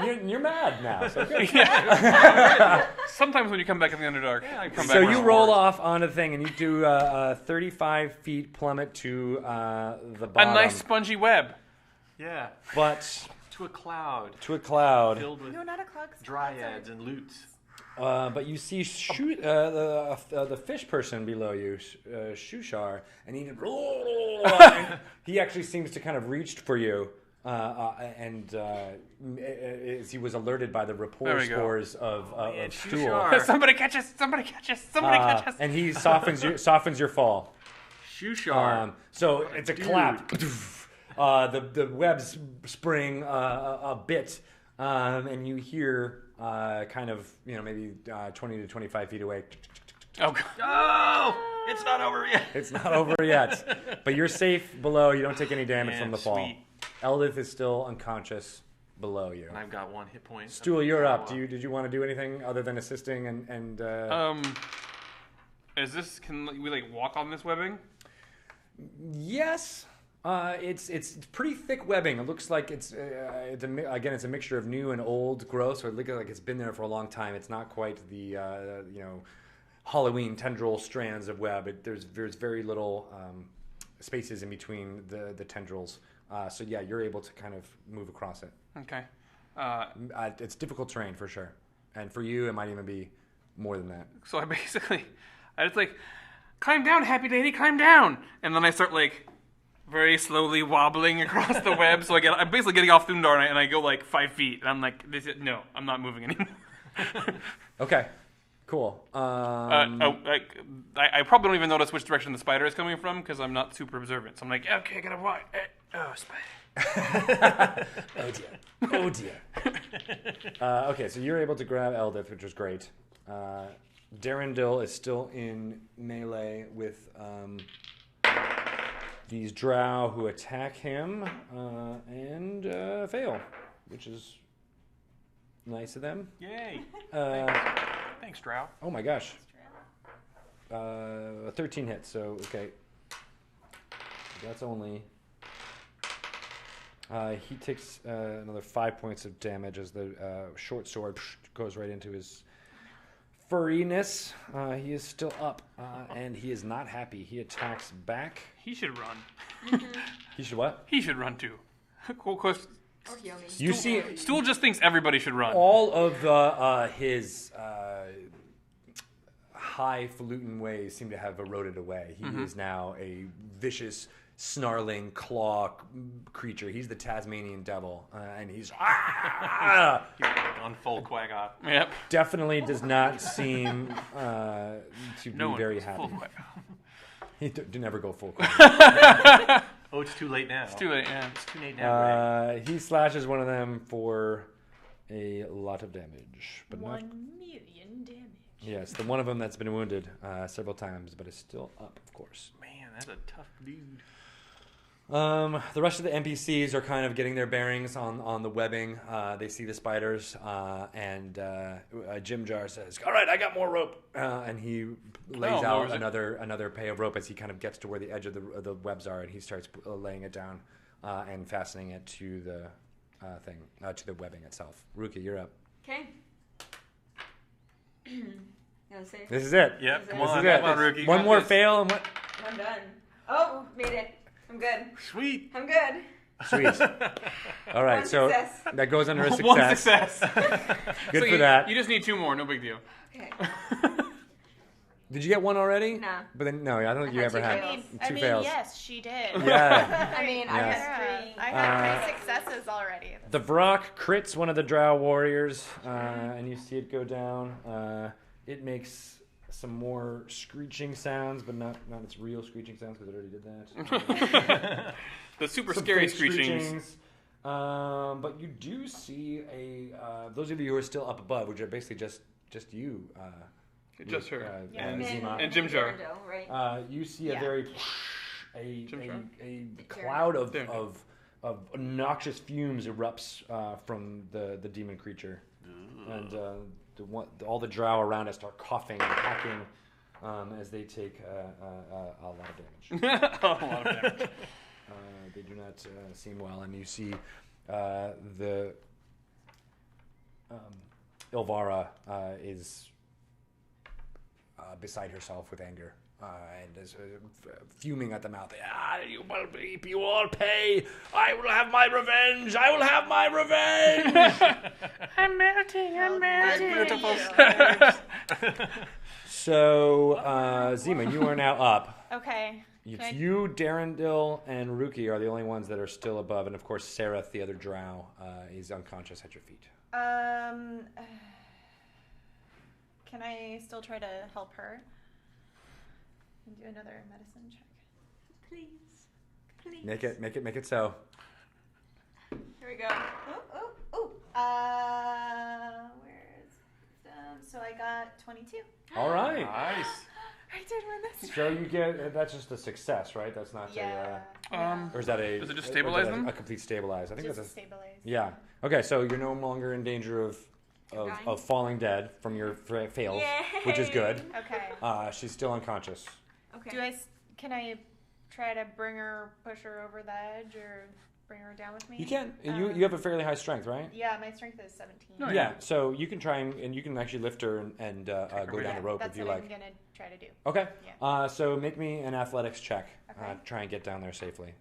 hand. You're mad now. So good. Sometimes when you come back in the Underdark, I come back So with you a roll sword. off on a thing, and you do 35 feet plummet to the a bottom. nice spongy web. Yeah. but To a cloud to a cloud. filled with No, not a clog. dryads and loots. But you see the fish person below you, Shushar, and he actually seems to kind of reached for you, as he was alerted by the rapport There we go. scores of Stool. Shushar. Somebody catch us! Somebody catch us! Somebody catch us! And he softens your fall. Shushar. So it's a clap. The webs spring a bit, and you hear kind of, maybe 20 to 25 feet away. Oh, God. Oh! It's not over yet. It's not over yet, but you're safe below. You don't take any damage Man, from the fall. sweet. Eldith is still unconscious below you. And I've got 1 hit point. Stool, you're up. Did you want to do anything other than assisting and Is this? Can we walk on this webbing? Yes. It's pretty thick webbing. It looks like it's a mixture of new and old growth, so it looks like it's been there for a long time. It's not quite the Halloween tendril strands of web. There's very little spaces in between the tendrils. So yeah, you're able to kind of move across it. Okay. It's difficult terrain for sure, and for you, it might even be more than that. So I just climb down, happy lady, climb down, and then I start very slowly wobbling across the web. So I'm basically getting off Thoondaar, and I go 5 feet, and I'm like, no, I'm not moving anymore. Okay, cool. I probably don't even notice which direction the spider is coming from because I'm not super observant. So I'm like, okay, I gotta watch. Oh, spider. Oh dear. Okay, so you're able to grab Eldith, which was great. Darendil is still in melee with these Drow who attack him and fail, which is nice of them. Yay. Thanks, Drow. Oh my gosh. 13 hits, so okay. That's only... he takes another 5 points of damage as the short sword goes right into his furriness. He is still up, and he is not happy. He attacks back. He should run. He should what? He should run too. Cool question. Or heal me. You see Stool just thinks everybody should run. all of his highfalutin ways seem to have eroded away. He is now a vicious, snarling claw creature. He's the Tasmanian devil, and he's on full quagga. Yep. definitely does not seem to be very happy. He did never go full quagga. Oh, it's too late now. It's too late, yeah. It's too late now, Greg. He slashes one of them for a lot of damage, but 1 million damage. Yes, the one of them that's been wounded several times, but is still up, of course. Man, that's a tough dude. The rest of the NPCs are kind of getting their bearings on the webbing. They see the spiders, and Jim Jar says, "All right, I got more rope," and he lays out another pay of rope as he kind of gets to where the edge of the webs are, and he starts laying it down and fastening it to the to the webbing itself. Ruki, you're up. Okay. You want to say? This is it. Yep, come This on, is it. come on, Ruki. One more fail, and what? I'm done. Oh, made it. I'm good. Sweet. I'm good. Sweet. All right, One so success. that goes under a success. One success. Good So for that. You just need 2 more, no big deal. Okay. Did you get one already? Nah. But then no, I don't think you had ever two had fails. I two mean, fails. yes, she did. Yeah. I mean, I Yes. had 3. I had 3 successes already. The Vrock crits one of the Drow warriors, and you see it go down. It makes some more screeching sounds, but not its real screeching sounds because it already did that. The super Some scary fake screechings. But you do see those of you who are still up above, which are basically just you. Just her. Yeah. And Zima. And Jim Jar. Right? You see a Yeah. very Jim Jar? a cloud There. of noxious fumes erupts from the demon creature, and all the Drow around us start coughing and hacking as they take a lot of damage. A lot of damage. They do not seem well, and you see the Ilvara is beside herself with anger. And is fuming at the mouth. You will reap, you all pay. I will have my revenge. I will have my revenge. I'm melting. Beautiful. So, Zima, you are now up. Okay. It's you, Darendil, and Ruki are the only ones that are still above, and of course, Sereth, the other Drow, is unconscious at your feet. Can I still try to help her? And do another medicine check. Please. Please. Make it so. Here we go. Where's so I got 22. All right. Nice. I did win this. So you get that's just a success, right? That's not Yeah. or is that a? Does it just or is stabilize that them? A complete stabilize. I think Just that's a. stabilize. Yeah. Okay, so you're no longer in danger of Dying? falling dead from your fails, which is good. Okay. She's still unconscious. Okay. Can I try to push her over the edge, or bring her down with me? You can. You have a fairly high strength, right? Yeah, my strength is 17. No, Yeah. So you can try and you can actually lift her and go down the rope That's if you what like. I'm gonna try to do. Okay. Yeah. So make me an athletics check. Okay. Try and get down there safely.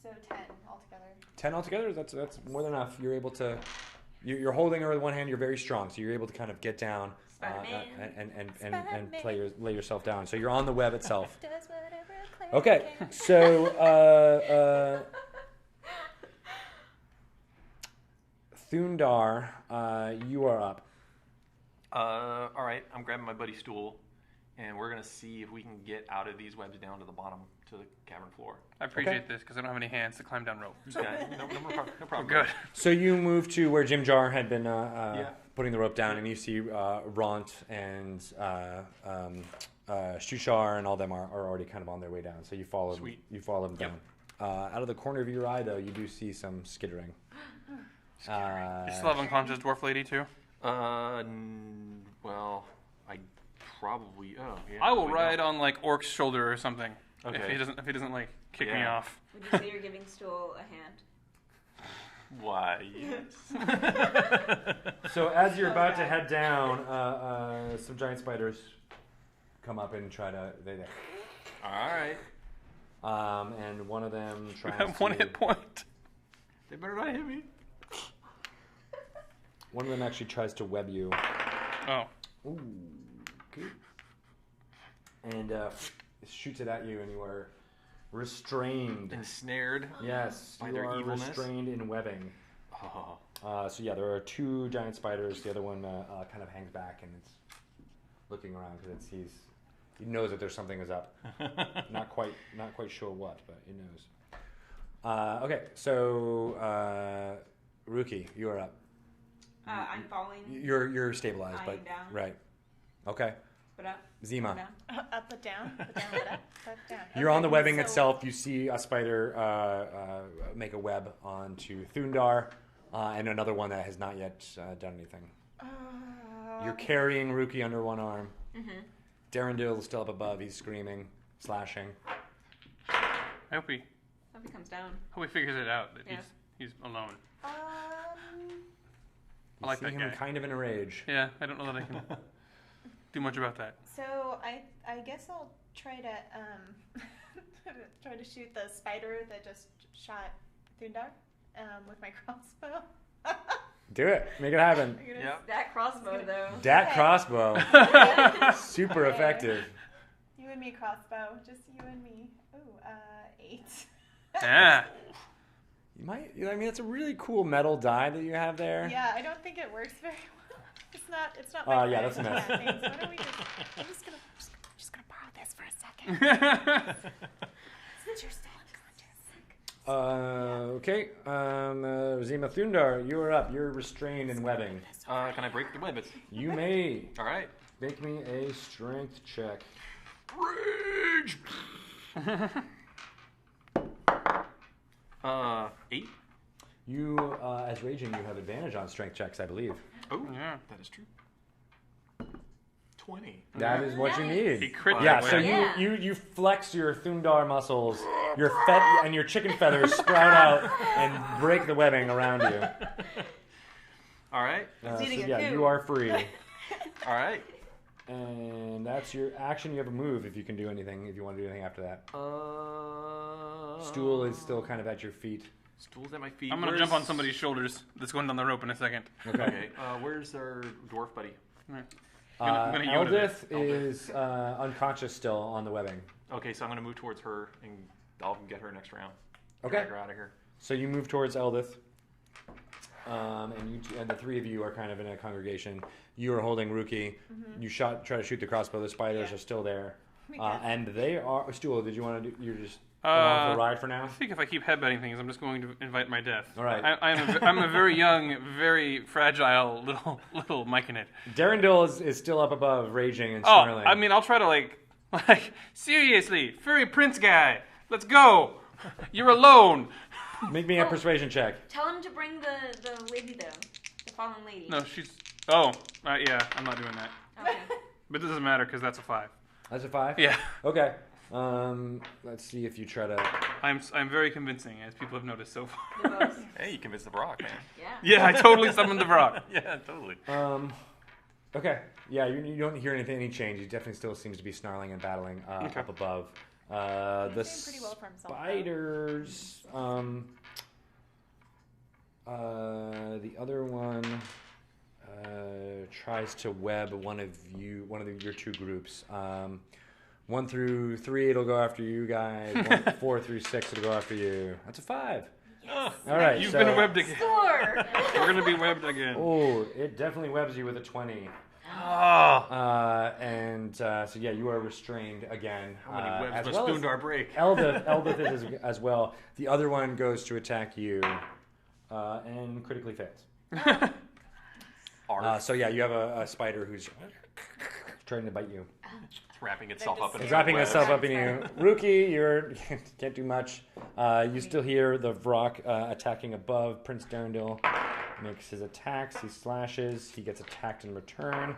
So 10 altogether. 10 altogether. That's more than enough. You're able to. You're holding her with one hand. You're very strong, so you're able to kind of get down and lay yourself down. So you're on the web itself. Does whatever a cleric Okay. can. So Thoondaar, you are up. All right, I'm grabbing my buddy Stool, and we're gonna see if we can get out of these webs down to the bottom, to the cavern floor. I appreciate this because I don't have any hands to climb down rope. Okay, no problem. Good. So you move to where Jim Jar had been putting the rope down, and you see Ront and Shushar and all them are already kind of on their way down. So you follow Sweet. them down. Out of the corner of your eye, though, you do see some skittering. You still have unconscious dwarf lady too? Well, I probably. Oh, yeah. I will we ride don't. on like Orc's shoulder or something. Okay. If he doesn't like kick me Yeah. off. Would you say you're giving Stool a hand? Why? Yes. So as you're about to head down, some giant spiders come up and try to. All right. And one of them You tries have one to. hit point. They better not hit me. One of them actually tries to web you. Oh. Ooh, good. And shoots it at you, and you are restrained. Ensnared. Yes, By you their are evilness? restrained in webbing. Oh. So yeah, there are 2 giant spiders. The other one kind of hangs back, and it's looking around because he knows that there's something is up. not quite sure what, but he knows. Okay, so Ruki, you are up. I'm falling. You're stabilized, I but am down. right. Okay, But up. Zima. Down. Up, but down. But down, but up, but down. You're on the webbing so- itself. You see a spider make a web onto Thoondaar, and another one that has not yet done anything. You're carrying Ruki under one arm. Mm-hmm. Darendil is still up above. He's screaming, slashing. I hope he comes down. figures it out that Yeah. he's alone. Um, I like see that him guy. kind of in a rage. Yeah, I don't know that I can do much about that. so I guess I'll try to try to shoot the spider that just shot Thoondaar with my crossbow. Do it. Make it happen. Yep. That crossbow, though. Dat Okay. crossbow. Super Okay. effective. You and me crossbow, just you and me. Ooh, 8. Yeah. You might. I mean, it's a really cool metal die that you have there. Yeah, I don't think it works very well. It's not. My Yeah, friend. that's a mess. Yeah, thanks. Why don't we I'm just gonna borrow this for a second. Since you're still unconscious. Okay. Zima Thoondaar, you are up. You're restrained in webbing. Can I break the web? You may All right. make me a strength check. Rage. 8. You, as raging, you have advantage on strength checks, I believe. Oh, Yeah. that is true. 20. That is what you Nice. need. He crit Yeah, that so way. Yeah. you flex your Thoondaar muscles, and your chicken feathers sprout out and break the webbing around you. All right. So eating a yeah, coup. you are free. All right. And that's your action. You have a move if you can do anything, if you want to do anything after that. Stool is still kind of at your feet. Stool's at my feet. I'm gonna Where's- jump on somebody's shoulders that's going down the rope in a second. Okay. Where's our dwarf buddy? I'm gonna yoda Eldith it. is unconscious still on the webbing. Okay, so I'm gonna move towards her and I'll get her next round. Okay. Drag her out of here. So you move towards Eldith. And the 3 of you are kind of in a congregation. You are holding Ruki. Mm-hmm. You try to shoot the crossbow. The spiders Yeah. are still there. Okay. And they are... Stool, did you want to do... You're just along for the ride for now? I think if I keep headbutting things, I'm just going to invite my death. All right. I'm a very young, very fragile little myconid. Darendil is still up above, raging and Oh, snarling. I mean, I'll try to like seriously, furry prince guy, let's go. You're alone. Make me a persuasion check. Tell him to bring the lady, though. The fallen lady. No, she's. Oh, yeah, I'm not doing that. Okay. But it doesn't matter because that's a 5. That's a 5? Yeah, Okay. Let's see if you try to... I'm very convincing, as people have noticed so far. The most. Hey, you convinced the Marrok, man. Yeah. Yeah, I totally summoned the Vrock. Yeah, totally. Okay. Yeah, you don't hear any change. He definitely still seems to be snarling and battling Okay. up above. The He's doing pretty well for himself, though. spiders. The other one tries to web one of your 2 groups. 1 through 3, it'll go after you guys. 4 through 6, it'll go after you. That's a 5. Oh, All right. you've so, been webbed again. Score! We're gonna be webbed again. Oh, it definitely webs you with a 20. Oh, So yeah, you are restrained again. How many as webs must well as Stoondar break? Eldith is as well. The other one goes to attack you, and critically fails. Arf. So yeah, you have a spider who's trying to bite you. It's wrapping itself up in It's its wrapping webs. itself up in you. Ruki, you can't do much. You still hear the Vrock attacking above. Prince Darendil makes his attacks. He slashes. He gets attacked in return.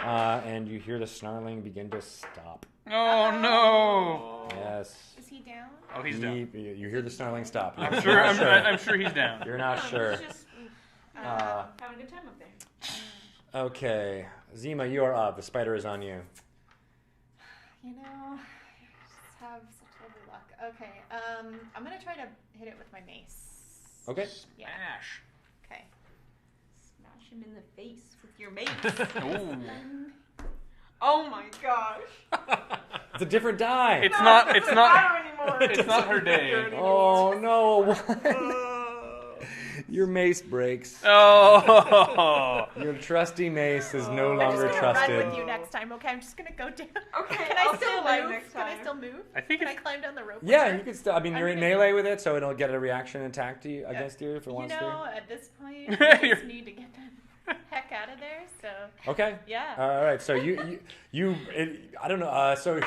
And you hear the snarling begin to stop. oh no. Yes. Is he down? Oh, he's down. You hear the snarling stop. I'm sure. I'm sure he's down. You're not sure. He's just having a good time up there. Okay. Zima, you are up. The spider is on you. You know, I just have such lovely luck. Okay, I'm gonna try to hit it with my mace. Okay. Yeah. Smash. Okay. Smash him in the face with your mace. Ooh. Oh my gosh. It's a different die. It's not. It's not. Anymore. It's not her day. Oh no! Your mace breaks. Oh. Your trusty mace is no I'm longer just gonna trusted. run with you next time, okay? I'm just gonna go down. Okay, Can I'll I still stay alive move? next Can I time. still move? I think Can I it's. climb down the rope? with Yeah, her? you can still. I mean, you're in gonna- melee with it, so it'll get a reaction attack to you against you if it You wants know, at this point, I You're- just need to get the heck out of there. So to. Okay. yeah. All right. So I don't know. So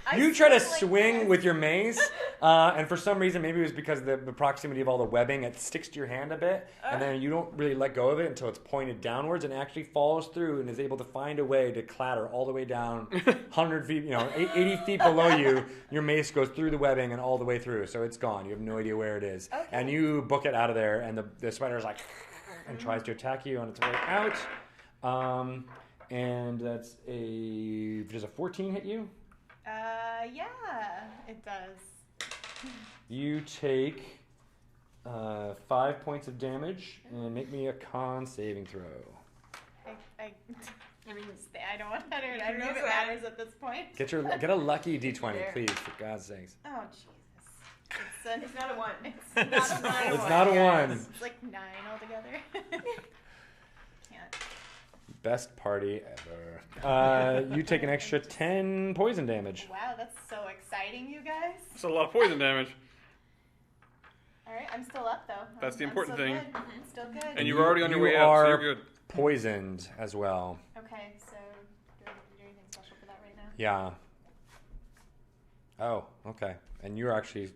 I you try to swing like swing this. with your mace, and for some reason, maybe it was because of the proximity of all the webbing, it sticks to your hand a bit, and then you don't really let go of it until it's pointed downwards, and actually follows through and is able to find a way to clatter all the way down 100 feet, 80 feet below you. Your mace goes through the webbing and all the way through, so it's gone. You have no idea where it is, Okay. and you book it out of there, and the spider is like and tries to attack you on its way out. And that's does a 14 hit you? Yeah, it does. You take 5 points of damage and make me a con saving throw. I mean, I don't want to. I don't know if it Use that. matters at this point. Get a lucky d20, There. please, for God's sakes. Oh Jesus! it's not a 1. It's not a 9. It's not a 1. It's like 9 altogether. Can't. Best party ever. You take an extra 10 poison damage. Wow, that's so exciting, you guys. It's a lot of poison damage. All right, I'm still up though. That's the I'm important still thing. Good. I'm still good. And you were already on your You way out, so you're are- good. Poisoned as well. Okay, so do I need to do anything special for that right now? Yeah. Oh, okay. And you're actually...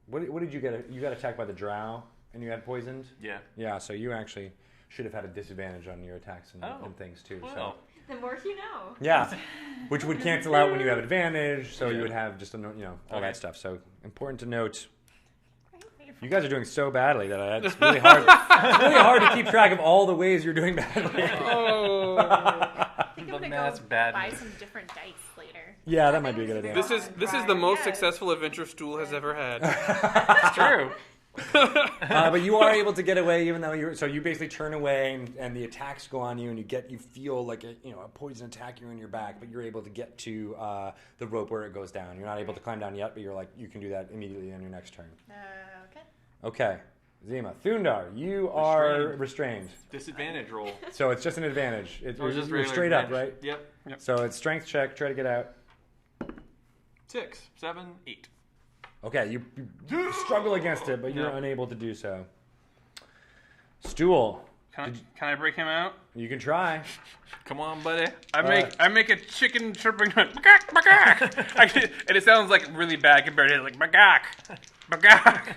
What did you get? You got attacked by the Drow and you had poisoned? Yeah. Yeah, so you actually should have had a disadvantage on your attacks and, Oh. and things too. Well. So The more you know. yeah, which would cancel out when you have advantage. So you Yeah. would have just all Okay. that stuff. So important to note. Great. You guys are doing so badly that it's really hard. It's really hard to keep track of all the ways you're doing badly. Oh. I think The I'm gonna mass go badness. buy some different dice later. Yeah, that might be a good idea. This is the most Yes. successful adventure Stool has ever had. It's true. But you are able to get away, even though you basically turn away, and the attacks go on you, and you feel like a poison attack you in your back, but you're able to get to the rope where it goes down. You're not able to climb down yet, but you can do that immediately on your next turn. Okay. Okay, Zima, Thoondaar, you are restrained, Disadvantage roll. so it's just an advantage. Or just you're regular straight up, advantage. right? Yep. So it's strength check. Try to get out. 6, 7, 8. Okay, you struggle against it, but you're Yeah. unable to do so. Stool, Can I break him out? you can try. Come on, buddy. I make a chicken chirping noise. Bagak, bagak. And it sounds like really bad compared to like bagak, bagak.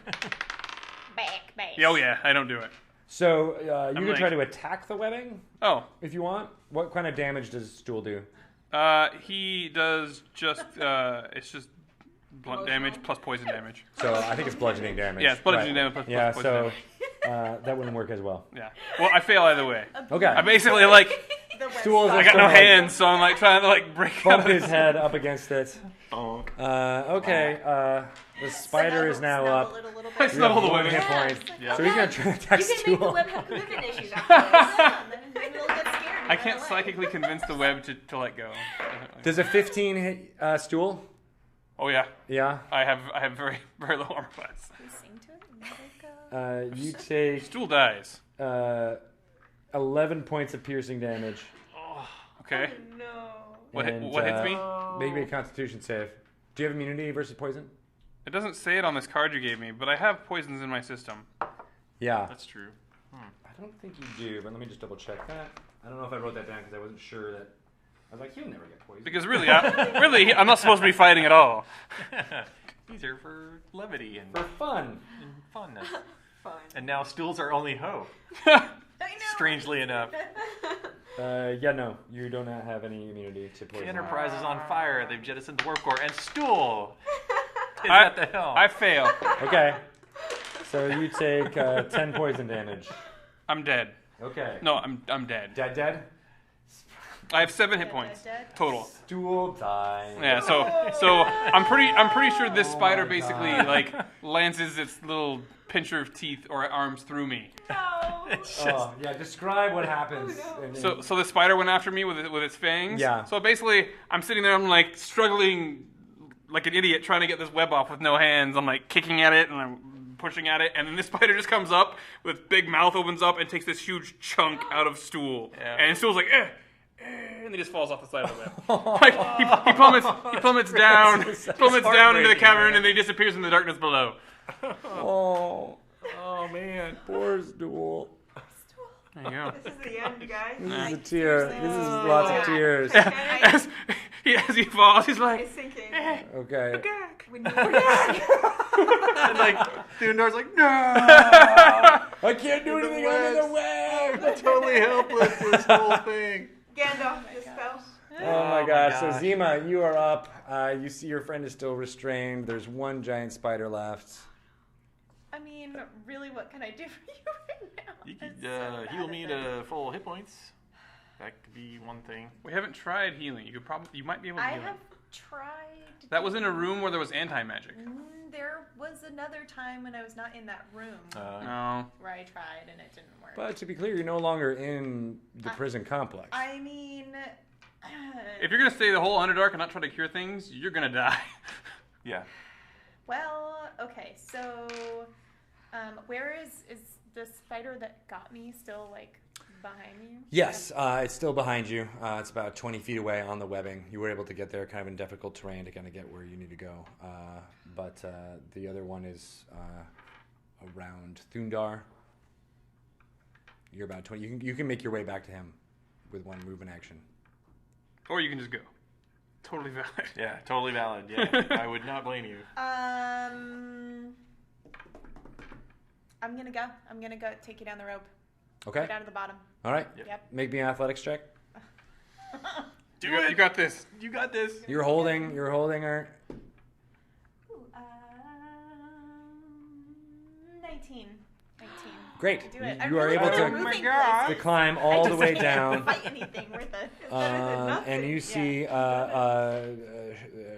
Back. Oh yeah, I don't do it. So you can like- try to attack the webbing Oh, if you want. What kind of damage does Stool do? he does just it's just blunt damage plus poison damage. So I think it's bludgeoning damage. Yeah, it's bludgeoning Right. damage plus Yeah, poison so damage. that wouldn't work as well. Yeah. Well, I fail either way. Okay. I basically like The west Stool is side. I got no Like- hands, so I'm like trying to like break Bump out of his head up against it. Bonk. Okay. The spider is now Snuggle up. it a little I bit. You have snuggle the one webbing. hit point. Yeah. So he's gonna try to attack You can make the Stool. web have commitment issues after this. Yeah, then it'll get scared. and I run can't away. psychically convince the web to let go. Does a 15 hit Stool? Oh yeah, Yeah. I have very very low armor class. Can we sing to it? Let it go. You take Stool dies. 11 points of piercing damage. Okay. No. What And, hits me? Make me a Constitution save. Do you have immunity versus poison? It doesn't say it on this card you gave me, but I have poisons in my system. Yeah. That's true. I don't think you do, but let me just double check that. I don't know if I wrote that down because I wasn't sure that. I was like, he'll never get poisoned. Because really, I'm not supposed to be fighting at all. These are for levity and For fun. funness. Fine. And now stools are only hope. I know. Strangely enough. Yeah, no, you do not have any immunity to The poison. Enterprise is on fire. They've jettisoned the warp core, and Stool is I- at the helm. I fail. Okay. So you take 10 poison damage. I'm dead. Okay. No, I'm dead. Dead? I have 7 hit points total. Stool time. Yeah, so I'm pretty sure this spider basically like lances its little pincher of teeth or arms through me. No. Yeah, describe what happens. So the spider went after me with its fangs. Yeah. So basically, I'm sitting there, I'm like struggling like an idiot trying to get this web off with no hands. I'm like kicking at it and I'm pushing at it, and then this spider just comes up with its big mouth opens up and takes this huge chunk out of Stool. Yeah. And Stool's like, and he just falls off the side of the web. Like he plummets down into the cavern, and then he disappears in the darkness below. Oh man. poor Stool. There you go. This is the end, guys. This is a tear. This is lots of tears. As he falls, he's like, It's sinking. Okay. We need And like Thoondaar's like, no. I can't do anything under the web. Totally helpless with this whole thing. Gandalf dispel. Oh my gosh. So gosh. Zima, you are up. You see your friend is still restrained. There's one giant spider left. I mean, really, what can I do for you right now? You I'm could so heal bad me at this. to full hit points. That could be one thing. we haven't tried healing. You might be able to I heal. have tried. That was in a room where there was anti-magic. There was another time when I was not in that room No. where I tried and it didn't work. But to be clear, you're no longer in the prison complex. I mean, If you're gonna stay the whole Underdark and not try to cure things, you're gonna die. Yeah. well, okay, so where is the spider that got me still like behind you? Yes, it's still behind you. It's about 20 feet away on the webbing. You were able to get there kind of in difficult terrain to kind of get where you need to go. But the other one is around Thoondaar. You're about 20. You can make your way back to him with one move in action. Or you can just go. Totally valid. Yeah, totally valid. Yeah, I would not blame you. I'm gonna go. I'm gonna go take you down the rope. Okay. Go down to the bottom. All right. Yep. Make me an athletics check. You got this. You got this. You're holding her. Ooh, 19. 19. Great. Do it. You are able to climb all the way down. Fight anything worth it. And you see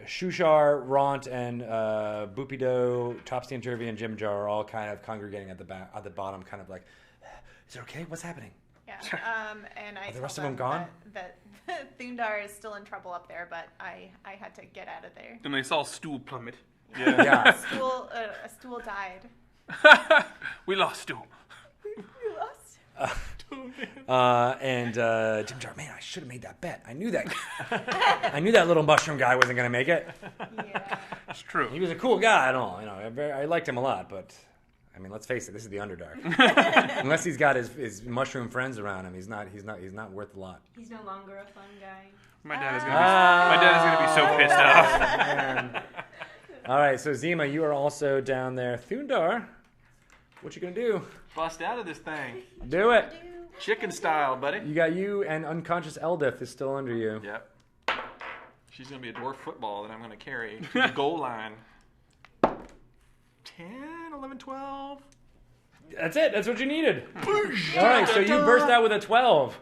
Shushar, Ront, and Bupido, Topsy and Turvy, and Jim Jar are all kind of congregating at the bottom, kind of like, is it okay? What's happening? Yeah. And I Are the rest of tell them gone? That Thoondaar is still in trouble up there, but I had to get out of there. Then they saw Stool plummet. Yeah. A stool died. We lost Stool. We lost. And Jim Jar, man, I should have made that bet. I knew that. I knew that little mushroom guy wasn't going to make it. Yeah. It's true. He was a cool guy and all. I liked him a lot, but I mean, let's face it, this is the Underdark. Unless he's got his mushroom friends around him, he's not worth a lot. He's no longer a fun guy. My dad is gonna be so pissed off. Man. All right, so Zima, you are also down there. Thoondaar, what you gonna do? Bust out of this thing. Do it. Chicken style, buddy. You got you and unconscious Eldith is still under you. Yep. She's going to be a dwarf football that I'm going to carry to the goal line. 10, 11, 12. That's it. That's what you needed. All right, so you burst out with a 12.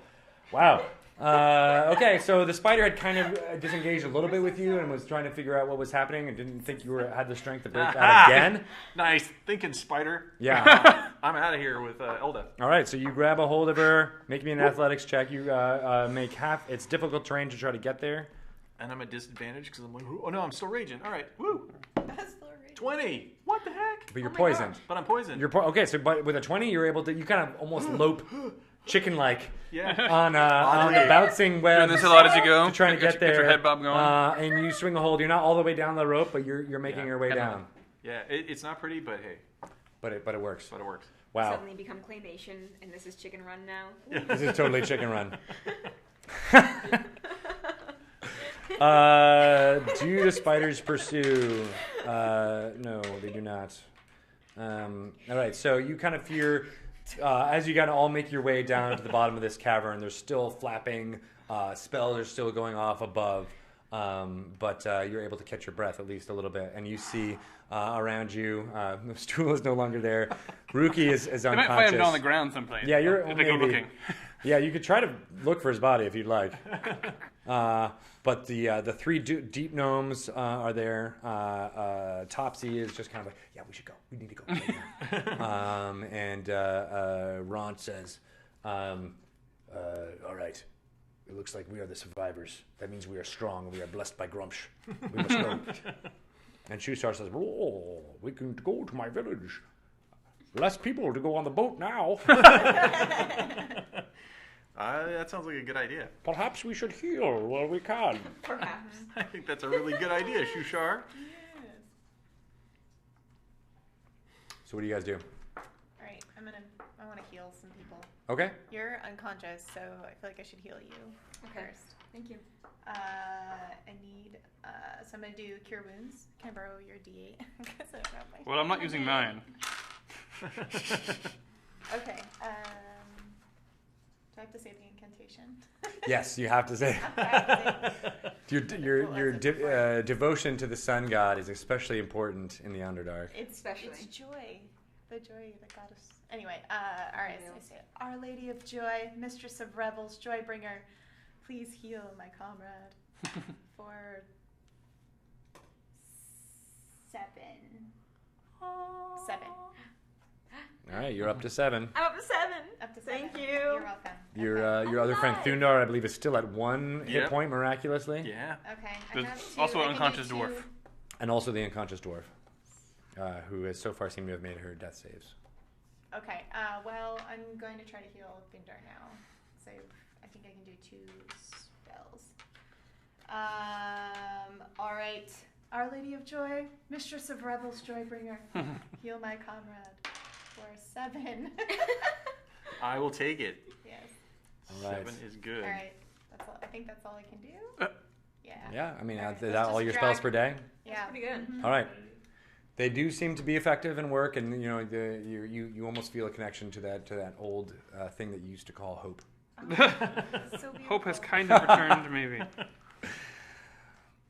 Wow. Okay, so the spider had kind of disengaged a little bit with you and was trying to figure out what was happening and didn't think you had the strength to break out again. Nice thinking, spider. Yeah. I'm out of here with Elda. All right, so you grab a hold of her, make me an athletics check. You make half. It's difficult terrain to try to get there. And I'm at disadvantage because I'm like, oh no, I'm still raging. All right, woo. That's still raging. 20. What the heck? But you're my poisoned. But I'm poisoned. Okay, so but with a 20, you're able to. You kind of almost lope, chicken-like, yeah. on the bouncing web. Doing this a lot as you go. Trying to get there. Get your head bob going. And you swing a hold. You're not all the way down the rope, but you're making your way Head down. Yeah, it's not pretty, but hey, But it works. but it works. Wow. Suddenly become claymation, and this is Chicken Run now. This is totally chicken run. Do the spiders pursue? No, they do not. All right, so you kind of fear, as you kind of all make your way down to the bottom of this cavern, there's still flapping, spells are still going off above. but you're able to catch your breath at least a little bit, and you see around you, Stool is no longer there. Ruki is I might unconscious. find him on the ground someplace. Yeah, you're if they go maybe- looking. Yeah, you could try to look for his body if you'd like. But the three deep gnomes are there. Topsy is just kind of like, yeah, we should go. We need to go. And Ron says, all right. It looks like we are the survivors. That means we are strong. We are blessed by Grumsh. We must go. And Shusar says, oh, we can go to my village. Less people to go on the boat now. That sounds like a good idea. Perhaps we should heal while we can. Perhaps. I think that's a really good idea, Shushar. So what do you guys do? All right, I want to heal some people. Okay. You're unconscious, so I feel like I should heal you first. Thank you. I need, so I'm going to do Cure Wounds. Can I borrow your D8? 'Cause I don't have my Well, I'm not using mine. Okay, do I have to say the incantation? Yes, you have to say. Your devotion to the sun god is especially important in the Underdark. It's Especially. joy. The joy that got us. Anyway, all right, so I say, Our Lady of Joy, Mistress of Revels, Joybringer, please heal my comrade for 7. 7. All right, you're up to 7. I'm up to 7. Up to 7. Thank you. You're welcome. Your other friend alive. Thoondaar, I believe, is still at 1 hit Yep. point miraculously. Yeah. Okay. I There's have 2. also an I can do unconscious 2. dwarf. And also the unconscious dwarf, who has so far seemed to have made her death saves. Okay. Well, I'm going to try to heal Thoondaar now. So I think I can do 2 spells. All right. Our Lady of Joy, Mistress of Revels, Joybringer, heal my comrade for 7. I will take it. Yes. All right. 7 is good. All right. That's all. I think that's all I can do. Yeah. Yeah, I mean, All right, is let's that all just your spells drag- per day? Yeah. Pretty good. All right. They do seem to be effective and work, and you know, you almost feel a connection to that old thing that you used to call hope. So Hope has beautiful. kind of returned, maybe.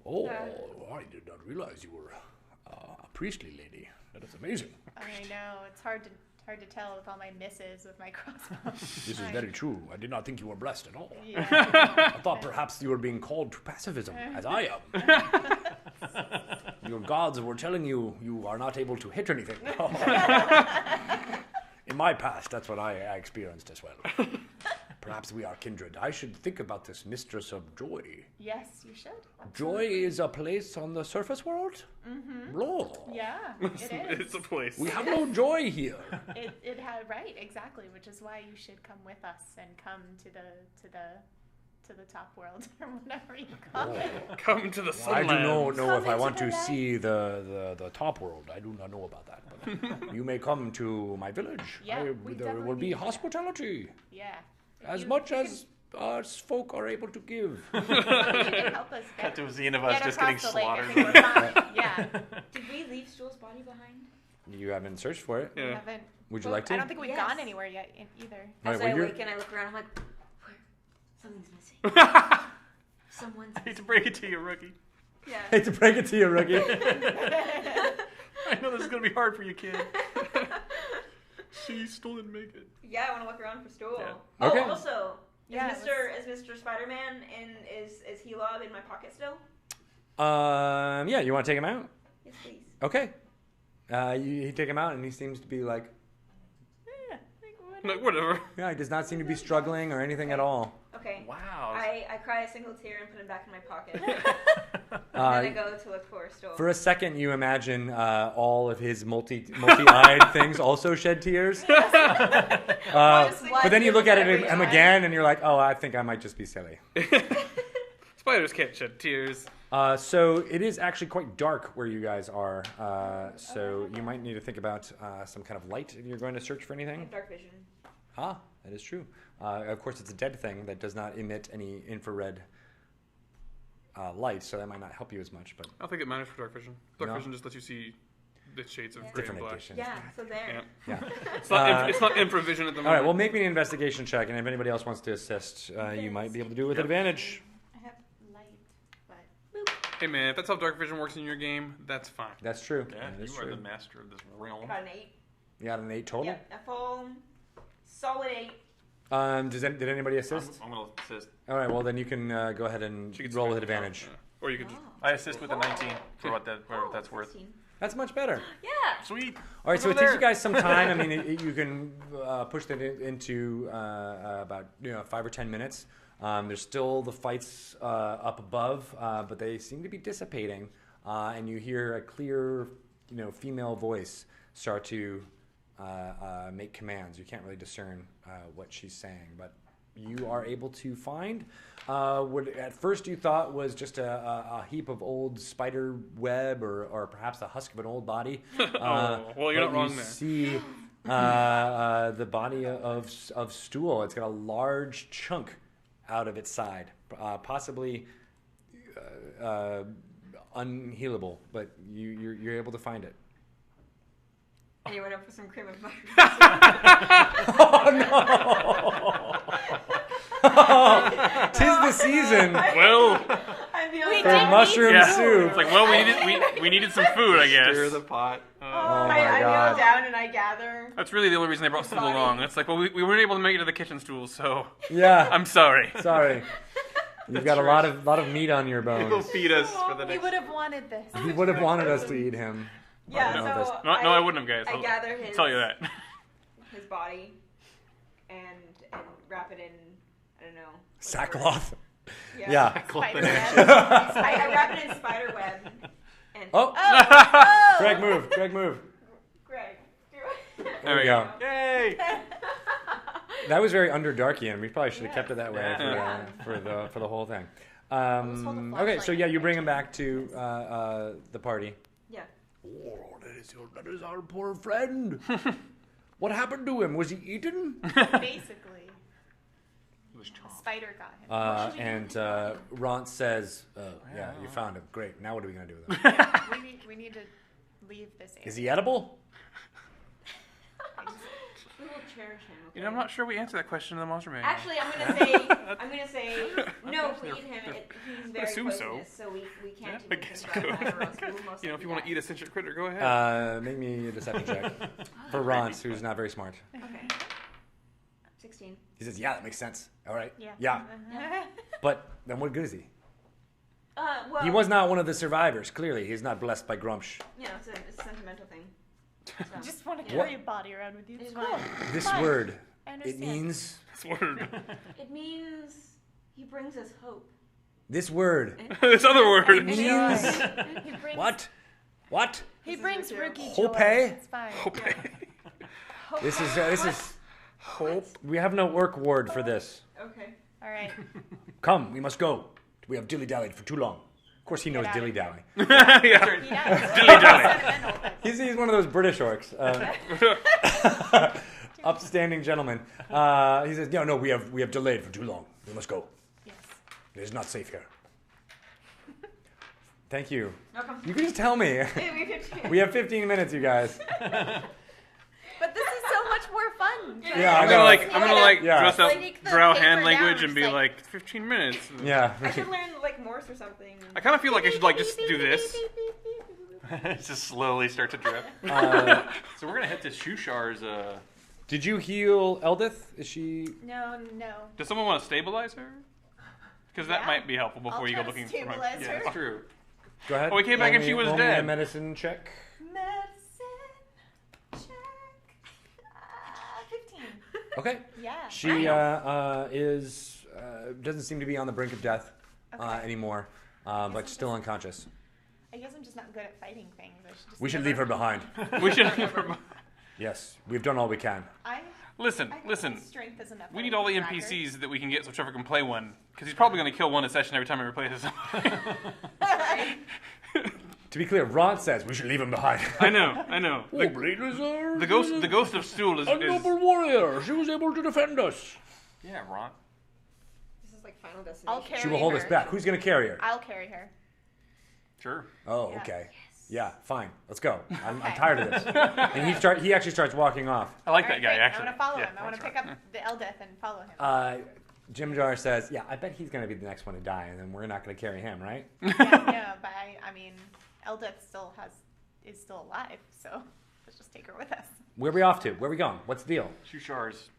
Oh, I did not realize you were a priestly lady. That is amazing. I know it's hard to tell with all my misses with my crossbow. This is very true. I did not think you were blessed at all. Yeah. I thought perhaps you were being called to pacifism, as I am. Your gods were telling you you are not able to hit anything. In my past, that's what I experienced as well. Perhaps we are kindred. I should think about this Mistress of Joy. Yes, you should. Joy is a place on the surface world? Mm-hmm. Blah. Yeah, it is. It's a place. We have no joy here. It had right, exactly, which is why you should come with us and come to the top world or whatever you call it. Come to the I sunland. do not know Come if I into want the to light. see the top world. I do not know about that. But you may come to my village. Yeah, we there definitely will be need that. hospitality. Yeah. As much as us folk are able to give. You can help us Cut get, to a scene of us get just across getting the lake. I slaughtered. think we're fine. Yeah. Did we leave Stool's body behind? You haven't searched for it. We Yeah. haven't. Would you well, like to? I don't think we've Yes. gone anywhere yet either. All As right, I well, you're- awaken, I look around. I'm like, where? Something's missing. Someone's I hate to missing. break it to you, rookie. Yeah. Hate to break it to you, Rookie. I know this is gonna be hard for you, kid. She still didn't make it. Yeah, I want to look around for Stool. Yeah. Oh, Okay. also, Yeah, is Mr. Spider-Man is he lob in my pocket still? Yeah, you want to take him out? Yes, please. Okay. You take him out, and he seems to be like, Like, whatever. yeah, he does not seem to be struggling or anything at all. Okay. Wow. I cry a single tear and put him back in my pocket. And then I go to look for Stool. For a second, you imagine all of his multi-eyed things also shed tears. But then you look at him again, and you're like, oh, I think I might just be silly. Spiders can't shed tears. So it is actually quite dark where you guys are. So you might need to think about some kind of light if you're going to search for I anything. have dark vision. Ah, that is true. Of course, it's a dead thing that does not emit any infrared light, so that might not help you as much. But I don't think it matters for dark vision. Dark No. vision just lets you see the shades of Yeah. gray and different black. editions. Yeah, so there. Yeah. Yeah. It's not infravision at the moment. All right. Well, make me an investigation check, and if anybody else wants to assist, you might be able to do it with advantage. I have light, but Hey man, if that's how dark vision works in your game, that's fine. That's true. Yeah, That's you are true. the master of this realm. I got an 8. You got an 8 total? Yep, a full solid 8. Did anybody assist? I'm going to assist. All right, well then you can go ahead and She gets roll with advantage. advantage. Yeah. Or you could just... I assist with a 19 for whatever that's worth. 16. That's much better. Yeah. Sweet. All right, so Look it over takes you guys some time. I mean, you can push that into about 5 or 10 minutes. There's still the fights up above, but they seem to be dissipating, and you hear a clear, female voice start to make commands. You can't really discern what she's saying, but you are able to find what at first you thought was just a heap of old spider web or perhaps the husk of an old body. well, you're not wrong you there. see the body of Stool. It's got a large chunk out of its side, possibly unhealable, but you're able to find it. Anyone up for some cream of mushroom? Tis the season Well, I'm the We only did for need mushroom yeah. soup. It's like, well, we needed some food, I guess. Stir the pot. Oh I my kneel God. down and I gather. That's really the only reason they brought Stool Body. along. It's like, well, we weren't able to make it to the kitchen stool, so Yeah, I'm sorry. sorry. You've got a lot of meat on your He'll bones. feed us for the He next. would have wanted this. He would have wanted us to eat him. Yeah, No, so that's- No, I wouldn't have, guys. I gather his Tell you that. his body and wrap it in, I don't know. what's the Sackcloth. word? Yeah. Spider web. I wrap it in spider web. And Oh, Oh! Greg, move. Greg, move. Greg, do it. There we go. Yay! That was very underdarkian. We probably should have kept it that way Yeah. for the whole thing. hold the Okay, so flashlight. yeah, you bring him back to the party. Yeah. Oh, that is our poor friend. What happened to him? Was he eaten? Basically, It was chomped. spider got him. And Ront says, yeah, you found him. Great. Now what are we going to do with him? we need to leave this area. Is he edible? We will cherish him. Okay? You know, I'm not sure we answered that question in the monster manual. Actually, I'm gonna say, no. If we eat him, he's very assume so. poisonous, so we can't I even guess think about so. that, or else we will most You know, if you want to likely eat a sentient critter, go ahead. Make me a deception check for Ront, who's not very smart. die. Okay. 16. He says, yeah, that makes sense. All right. Yeah. Yeah. But then what good is he? Well, He was not one of the survivors. Clearly, he's not blessed by Grumsh. You know, it's a sentimental thing. So. Just want to What? carry a body around with you. It's It's cool. fine. This Fine. word, I it understand. means, This word. It means he brings us hope. this word This other word. means, He brings, what? What? He This is brings material. Ruki Hope? joy. It's fine. This is, hope. We have no work word for this. Okay. All right. Come, we must go. We have dilly-dallied for too long. Of course he knows Get out of dilly-dally. yeah. He does. Dilly-dally. Sentimental, but- He's one of those British orcs. Upstanding gentleman. He says, no, we have delayed for too long. We must go. Yes. It is not safe here. Thank you. Welcome. You can just tell me. We have 15 minutes, you guys. But this is so much more fun. Yeah, I I'm know. gonna like Yeah. dress up Like, the Drow paper hand down, language just and be like- like 15 minutes. Yeah. I should learn like Morse or something. I kind of feel like I should like just do this. Just slowly start to drip. So we're gonna head to Shushar's. Did you heal Eldith? Is she... No. Does someone want to stabilize her? Because that Yeah. might be helpful before I'll you go try to looking for her. stabilize her. Yeah, that's true. Go ahead. Oh, we came back and she was roll me a dead. medicine check. Medicine check. 15. Okay. Yeah. She is doesn't seem to be on the brink of death Okay. anymore, but still unconscious. I guess I'm just not good at fighting things. I should just We should never- leave her behind. We should. Yes, we've done all we can. I Listen. think Listen. my strength is enough. We that need I all the can drag her. NPCs that we can get so Trevor can play one. Because he's probably going to kill one a session every time he replaces somebody. To be clear, Ron says we should leave him behind. I know. The ghost of Stool is warrior. She was able to defend us. Yeah, Ron. This is like Final Destination. I'll carry She will hold her. us back. Who's going to carry her? I'll carry her. Sure. Oh, Yeah. okay. Yeah, fine. Let's go. I'm tired of this. And he actually starts walking off. I like All that right, guy great. actually. I want to follow Yeah, him. I want to that's pick up the Eldeth and follow him. Jim Jar says, "Yeah, I bet he's going to be the next one to die, and then we're not going to carry him, right?" Yeah, but I mean, Eldith is still alive, so let's just take her with us. Where are we off to? Where are we going? What's the deal? Shushar's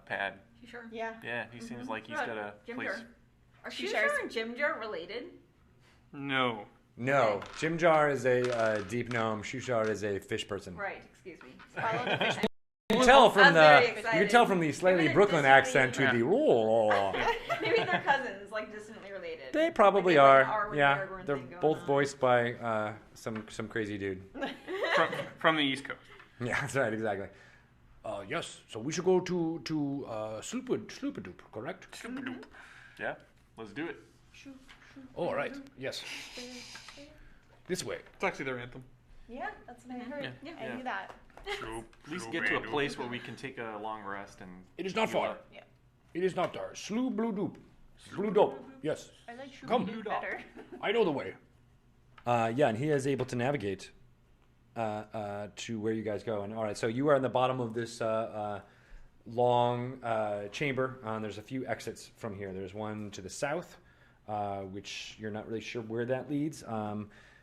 pad. You sure? Yeah. Yeah, he seems like he's got a Jim place. Jar. Are She Shushar shares- and Jim Jar related? No. No, Jim Jar is a deep gnome. Shushar is a fish person. Right. Excuse me. Follow the fish. You can tell I from was very you can excited. tell from the slightly Maybe Brooklyn they're accent to Yeah. the roar. Maybe they're cousins, like distantly related. They probably Like are. the Arwen Yeah, Aragorn they're thing going both on. voiced by some crazy dude. From the East Coast. Yeah, that's right, exactly. Yes, so we should go to Sloopadoop, correct? Yeah, let's do it. All right. Yes. This way. It's actually their anthem. Yeah, that's what I heard. Yeah. I knew that. At least get to a place where we can take a long rest and. It is not heal far. up. Yeah. It is not far. Sloopadoop. Sloodoop. Yes. I like Come. Shoo better. I know the way. Yeah, and he is able to navigate to where you guys go. And all right, so you are in the bottom of this long chamber. There's a few exits from here. There's one to the south, which you're not really sure where that leads.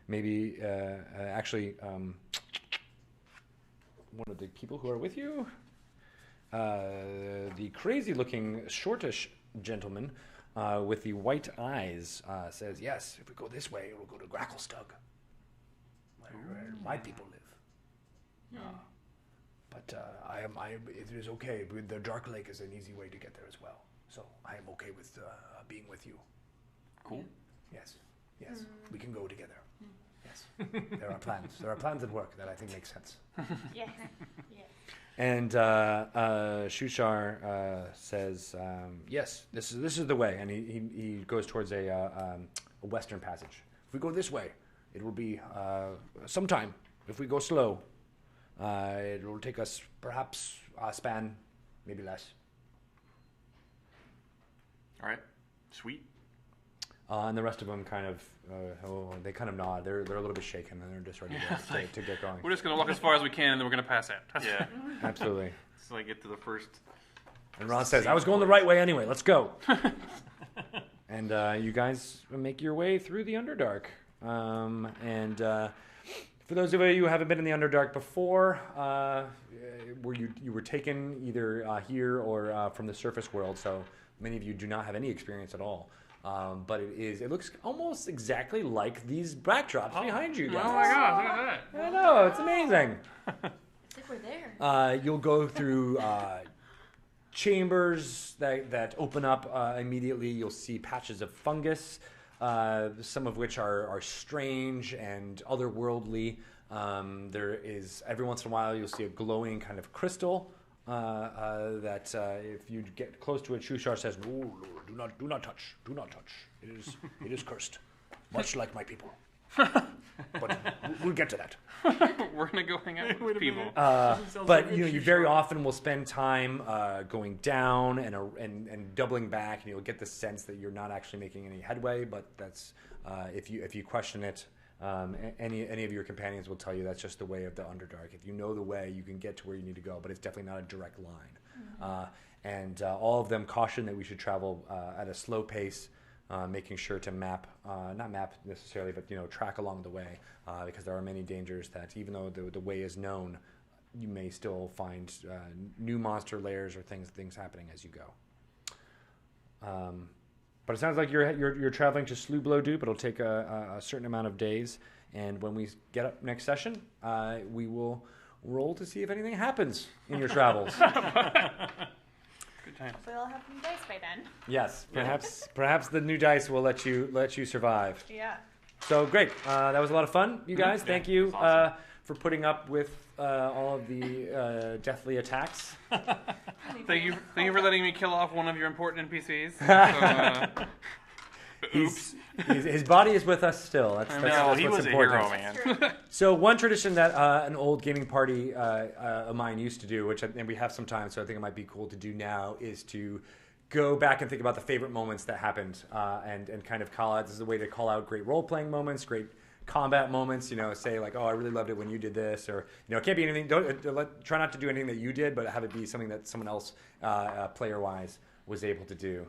Maybe actually, one of the people who are with you, the crazy-looking, shortish gentleman with the white eyes says, "Yes, if we go this way, we'll go to Gracklestug, where my people live. But it is okay. The Dark Lake is an easy way to get there as well. So I am okay with being with you. Cool. Yes, we can go together. Yes, there are plans. There are plans at work that I think make sense." Yeah. Yeah. And Shushar says, "Yes, this is the way." And he goes towards a western passage. If we go this way, it will be some time. If we go slow, it will take us perhaps a span, maybe less. All right. Sweet. And the rest of them kind of, they kind of nod. They're a little bit shaken, and they're just ready to get going. We're just going to walk as far as we can, and then we're going to pass out. Yeah. Absolutely. So I get to the first. And Ron says, "I was going the right way anyway. Let's go." And you guys make your way through the Underdark. And for those of you who haven't been in the Underdark before, where you were taken either here or from the surface world, so many of you do not have any experience at all. But it looks almost exactly like these backdrops behind you guys. Oh my gosh, look at that. I know, it's amazing. It's like we're there. You'll go through chambers that open up immediately. You'll see patches of fungus, some of which are strange and otherworldly. There is, every once in a while, you'll see a glowing kind of crystal that if you get close to it, Shushar says, "No, do not touch. Do not touch. It is cursed, much like my people." But we'll get to that. We're going to go hang out with people. But you very often will spend time going down and doubling back, and you'll get the sense that you're not actually making any headway. But that's if you question it, any of your companions will tell you that's just the way of the Underdark. If you know the way, you can get to where you need to go, but it's definitely not a direct line. And all of them caution that we should travel at a slow pace. Making sure to not map necessarily, but track along the way, because there are many dangers that even though the way is known, you may still find new monster layers or things happening as you go. But it sounds like you're traveling to Sloopadoop. It'll take a certain amount of days, and when we get up next session, we will roll to see if anything happens in your travels. Good times. Hopefully I'll have some dice by then. Yes, perhaps the new dice will let you survive. Yeah. So great, that was a lot of fun, you guys. Yeah, Thank you it was awesome. for putting up with all of the deathly attacks. Thank you for letting me kill off one of your important NPCs. So, His body is with us still. That's He what's was a important. hero, man. So one tradition that an old gaming party of mine used to do, and we have some time, so I think it might be cool to do now, is to go back and think about the favorite moments that happened and kind of call out. This is a way to call out great role-playing moments, great combat moments. Say like, "Oh, I really loved it when you did this," or it can't be anything. Try not to do anything that you did, but have it be something that someone else, player-wise, was able to do.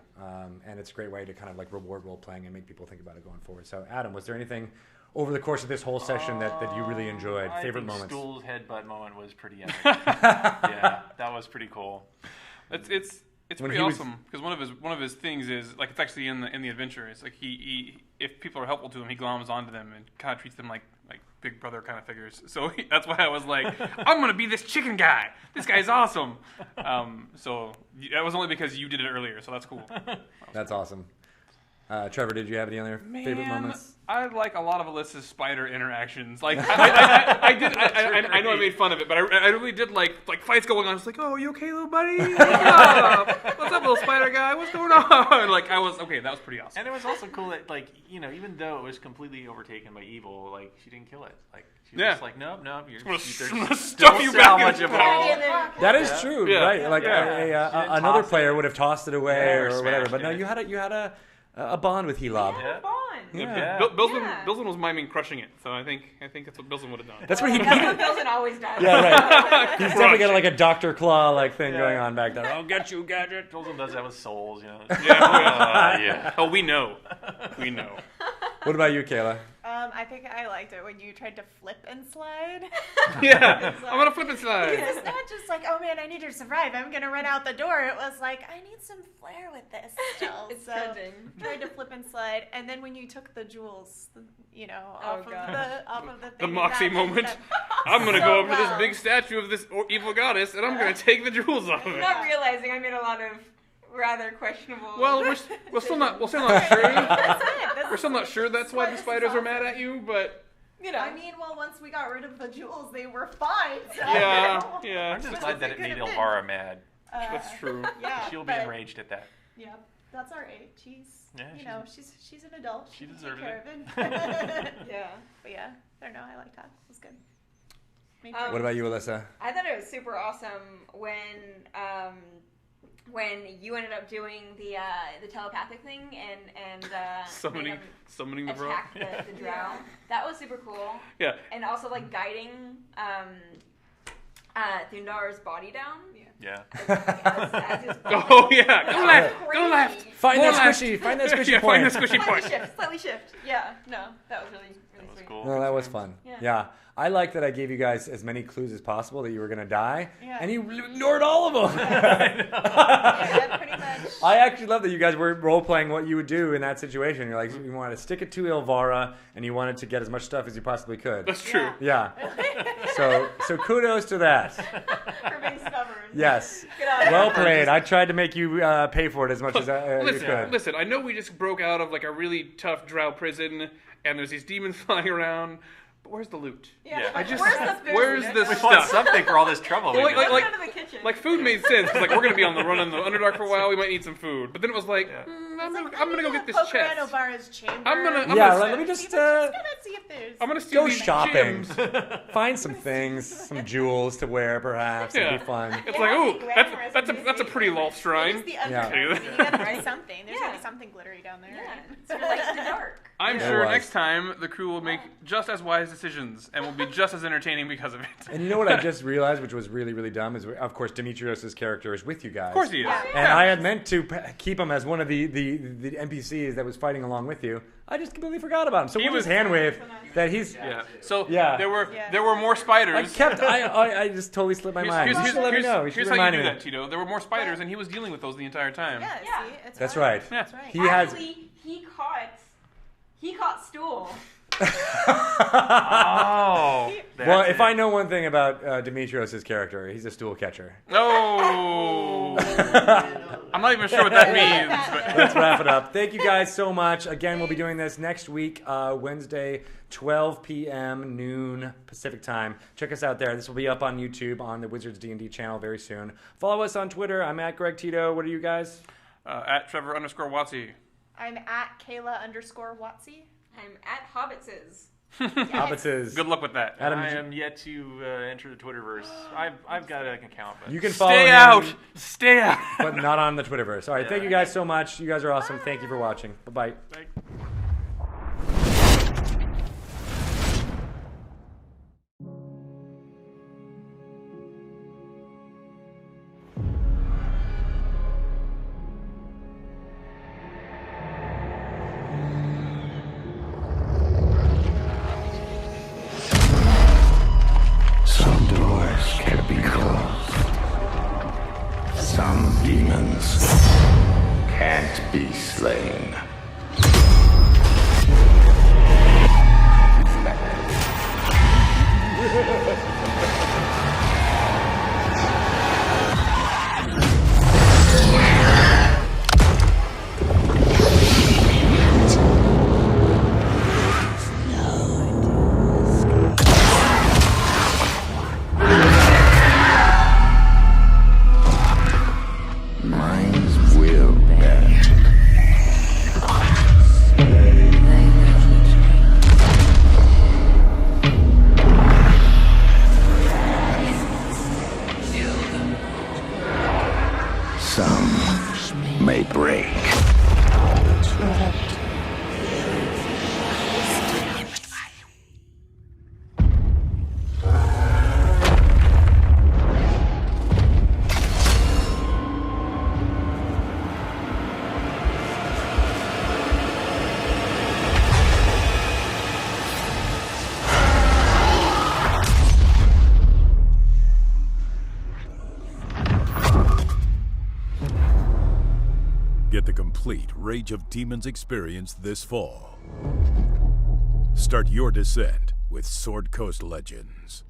And it's a great way to kind of like reward role playing and make people think about it going forward. So, Adam, was there anything over the course of this whole session that you really enjoyed? Favorite moments? Stool's headbutt moment was pretty epic. Yeah, that was pretty cool. It's pretty awesome because one of his things is like it's actually in the adventure. It's like he if people are helpful to him, he gloms onto them and kind of treats them like big brother kind of figures. So that's why I was like, I'm gonna be this chicken guy. This guy's awesome. So that was only because you did it earlier. So that's cool. That's awesome. Trevor, did you have any other favorite moments? I like a lot of Alyssa's spider interactions. Like I did. I know I made fun of it, but I really did like fights going on. It's like, oh, you okay, little buddy? What's up, little spider guy? What's going on? Like I was okay. That was pretty awesome. And it was also cool that even though it was completely overtaken by evil, like she didn't kill it. Like she was just like, nope, you're gonna there's stuff you back much in of it all. That is true, right? Like another player would have tossed it away or whatever. But no, you had a bond with Helob. Yeah, bond. Yeah. Bilson was miming crushing it, so I think that's what Bilson would have done. That's what That's what Bilson always does. Yeah, right. He's definitely got like a Dr. Claw like thing going on back there. I'll get you, Gadget. Bilson does that with souls, Yeah. Oh, we know. What about you, Kayla? I think I liked it when you tried to flip and slide. Yeah, I'm gonna flip and slide. Because it's not just like, oh man, I need to survive. I'm gonna run out the door. It was like, I need some flair with this still. It's so trending. tried to flip and slide, and then when you took the jewels, off of the thing, The Moxie that moment. ended I'm gonna so go up to well. this big statue of this evil goddess, and I'm gonna take the jewels off of it. Not realizing I made a lot of rather questionable. Well, we're still not sure. That's it. We're still not sure that's why the spiders are mad at you, but I mean, well, once we got rid of the jewels, they were fine. So. yeah. I'm just glad that it made Elvira mad. That's true. Yeah, She'll be enraged at that. Yeah, that's all right. She's an adult. She can deserves take care it. of it. Yeah. But yeah, I don't know. I like that. It was good. What about you, Elyssa? I thought it was super awesome when you ended up doing the telepathic thing and summoning the Drow. attack the Drow. That was super cool. Yeah. And also like guiding Thoondaar's body down. Yeah. As his body. Oh yeah, go left. Find that left. squishy point. Find the squishy point. Slightly shift. Yeah, no, that was really sweet. Cool. No, that was fun. Yeah. I like that I gave you guys as many clues as possible that you were going to die, and you ignored all of them. Yeah, pretty much. I actually love that you guys were role-playing what you would do in that situation. You're like, you wanted to stick it to Elvira, and you wanted to get as much stuff as you possibly could. That's true. Yeah. So kudos to that. For being stubborn. Yes. Good Well played. I tried to make you pay for it as much as you could. Listen, I know we just broke out of like a really tough Drow prison, and there's these demons flying around. But where's the loot? Yeah. Where's the We want stuff? something for all this trouble. Well, we've been like- Let's go to the kitchen. Like food made sense because like we're gonna be on the run in the Underdark for a while. We might need some food. But then it was like, I'm gonna go get this poke chest. around Elvira's chamber. I'm gonna Let me just Gonna see if there's. I'm gonna steal go these shopping. gems. Find some things, some jewels to wear, perhaps. It'd be fun. It's Yeah, like, it'd be ooh, glamorous that's and a pretty Lolth shrine. It's the Yeah. Underdark. You gotta do Right? something. There's gotta Yeah. be something glittery down there. Yeah, it's related to dark. I'm Yeah. sure It was. next time the crew will make just as wise decisions and will be just as entertaining because of it. And you know what I just realized, which was really, really dumb, is of course Demetrios' character is with you guys. Of course he is. Yeah. And I had meant to keep him as one of the NPCs that was fighting along with you. I just completely forgot about him. So He we'll was- just hand wave that he's. Yeah. So Yeah. there were more spiders. I just totally slipped my mind. You should let me know. You should Here's how you remind do me. that, Tito. There were more spiders, and he was dealing with those the entire time. Yeah, Yeah. see? It's That's fine. right. Yeah. That's right. He has. Actually, he caught Stool. Oh. Well, if I know one thing about Demetrios' character, he's a stool catcher. No. I'm not even sure what that means. But Let's wrap it up. Thank you guys so much. Again, we'll be doing this next week, Wednesday, 12 p.m. noon Pacific time. Check us out there. This will be up on YouTube on the Wizards D&D channel very soon. Follow us on Twitter. I'm at Greg Tito. What are you guys? at Trevor_Watsy. I'm at Kayla_Watsy. I'm at Hobbitses. Hobbitses. Good luck with that. Adam, I am yet to enter the Twitterverse. I've got an account, but you can follow Stay him, out. Stay out. but not on the Twitterverse. All right, thank you guys so much. You guys are awesome. Thank you for watching. Bye-bye. Bye. demons can't be slain. Minds will bend. Some may break. Get the complete Rage of Demons experience this fall. Start your descent with Sword Coast Legends.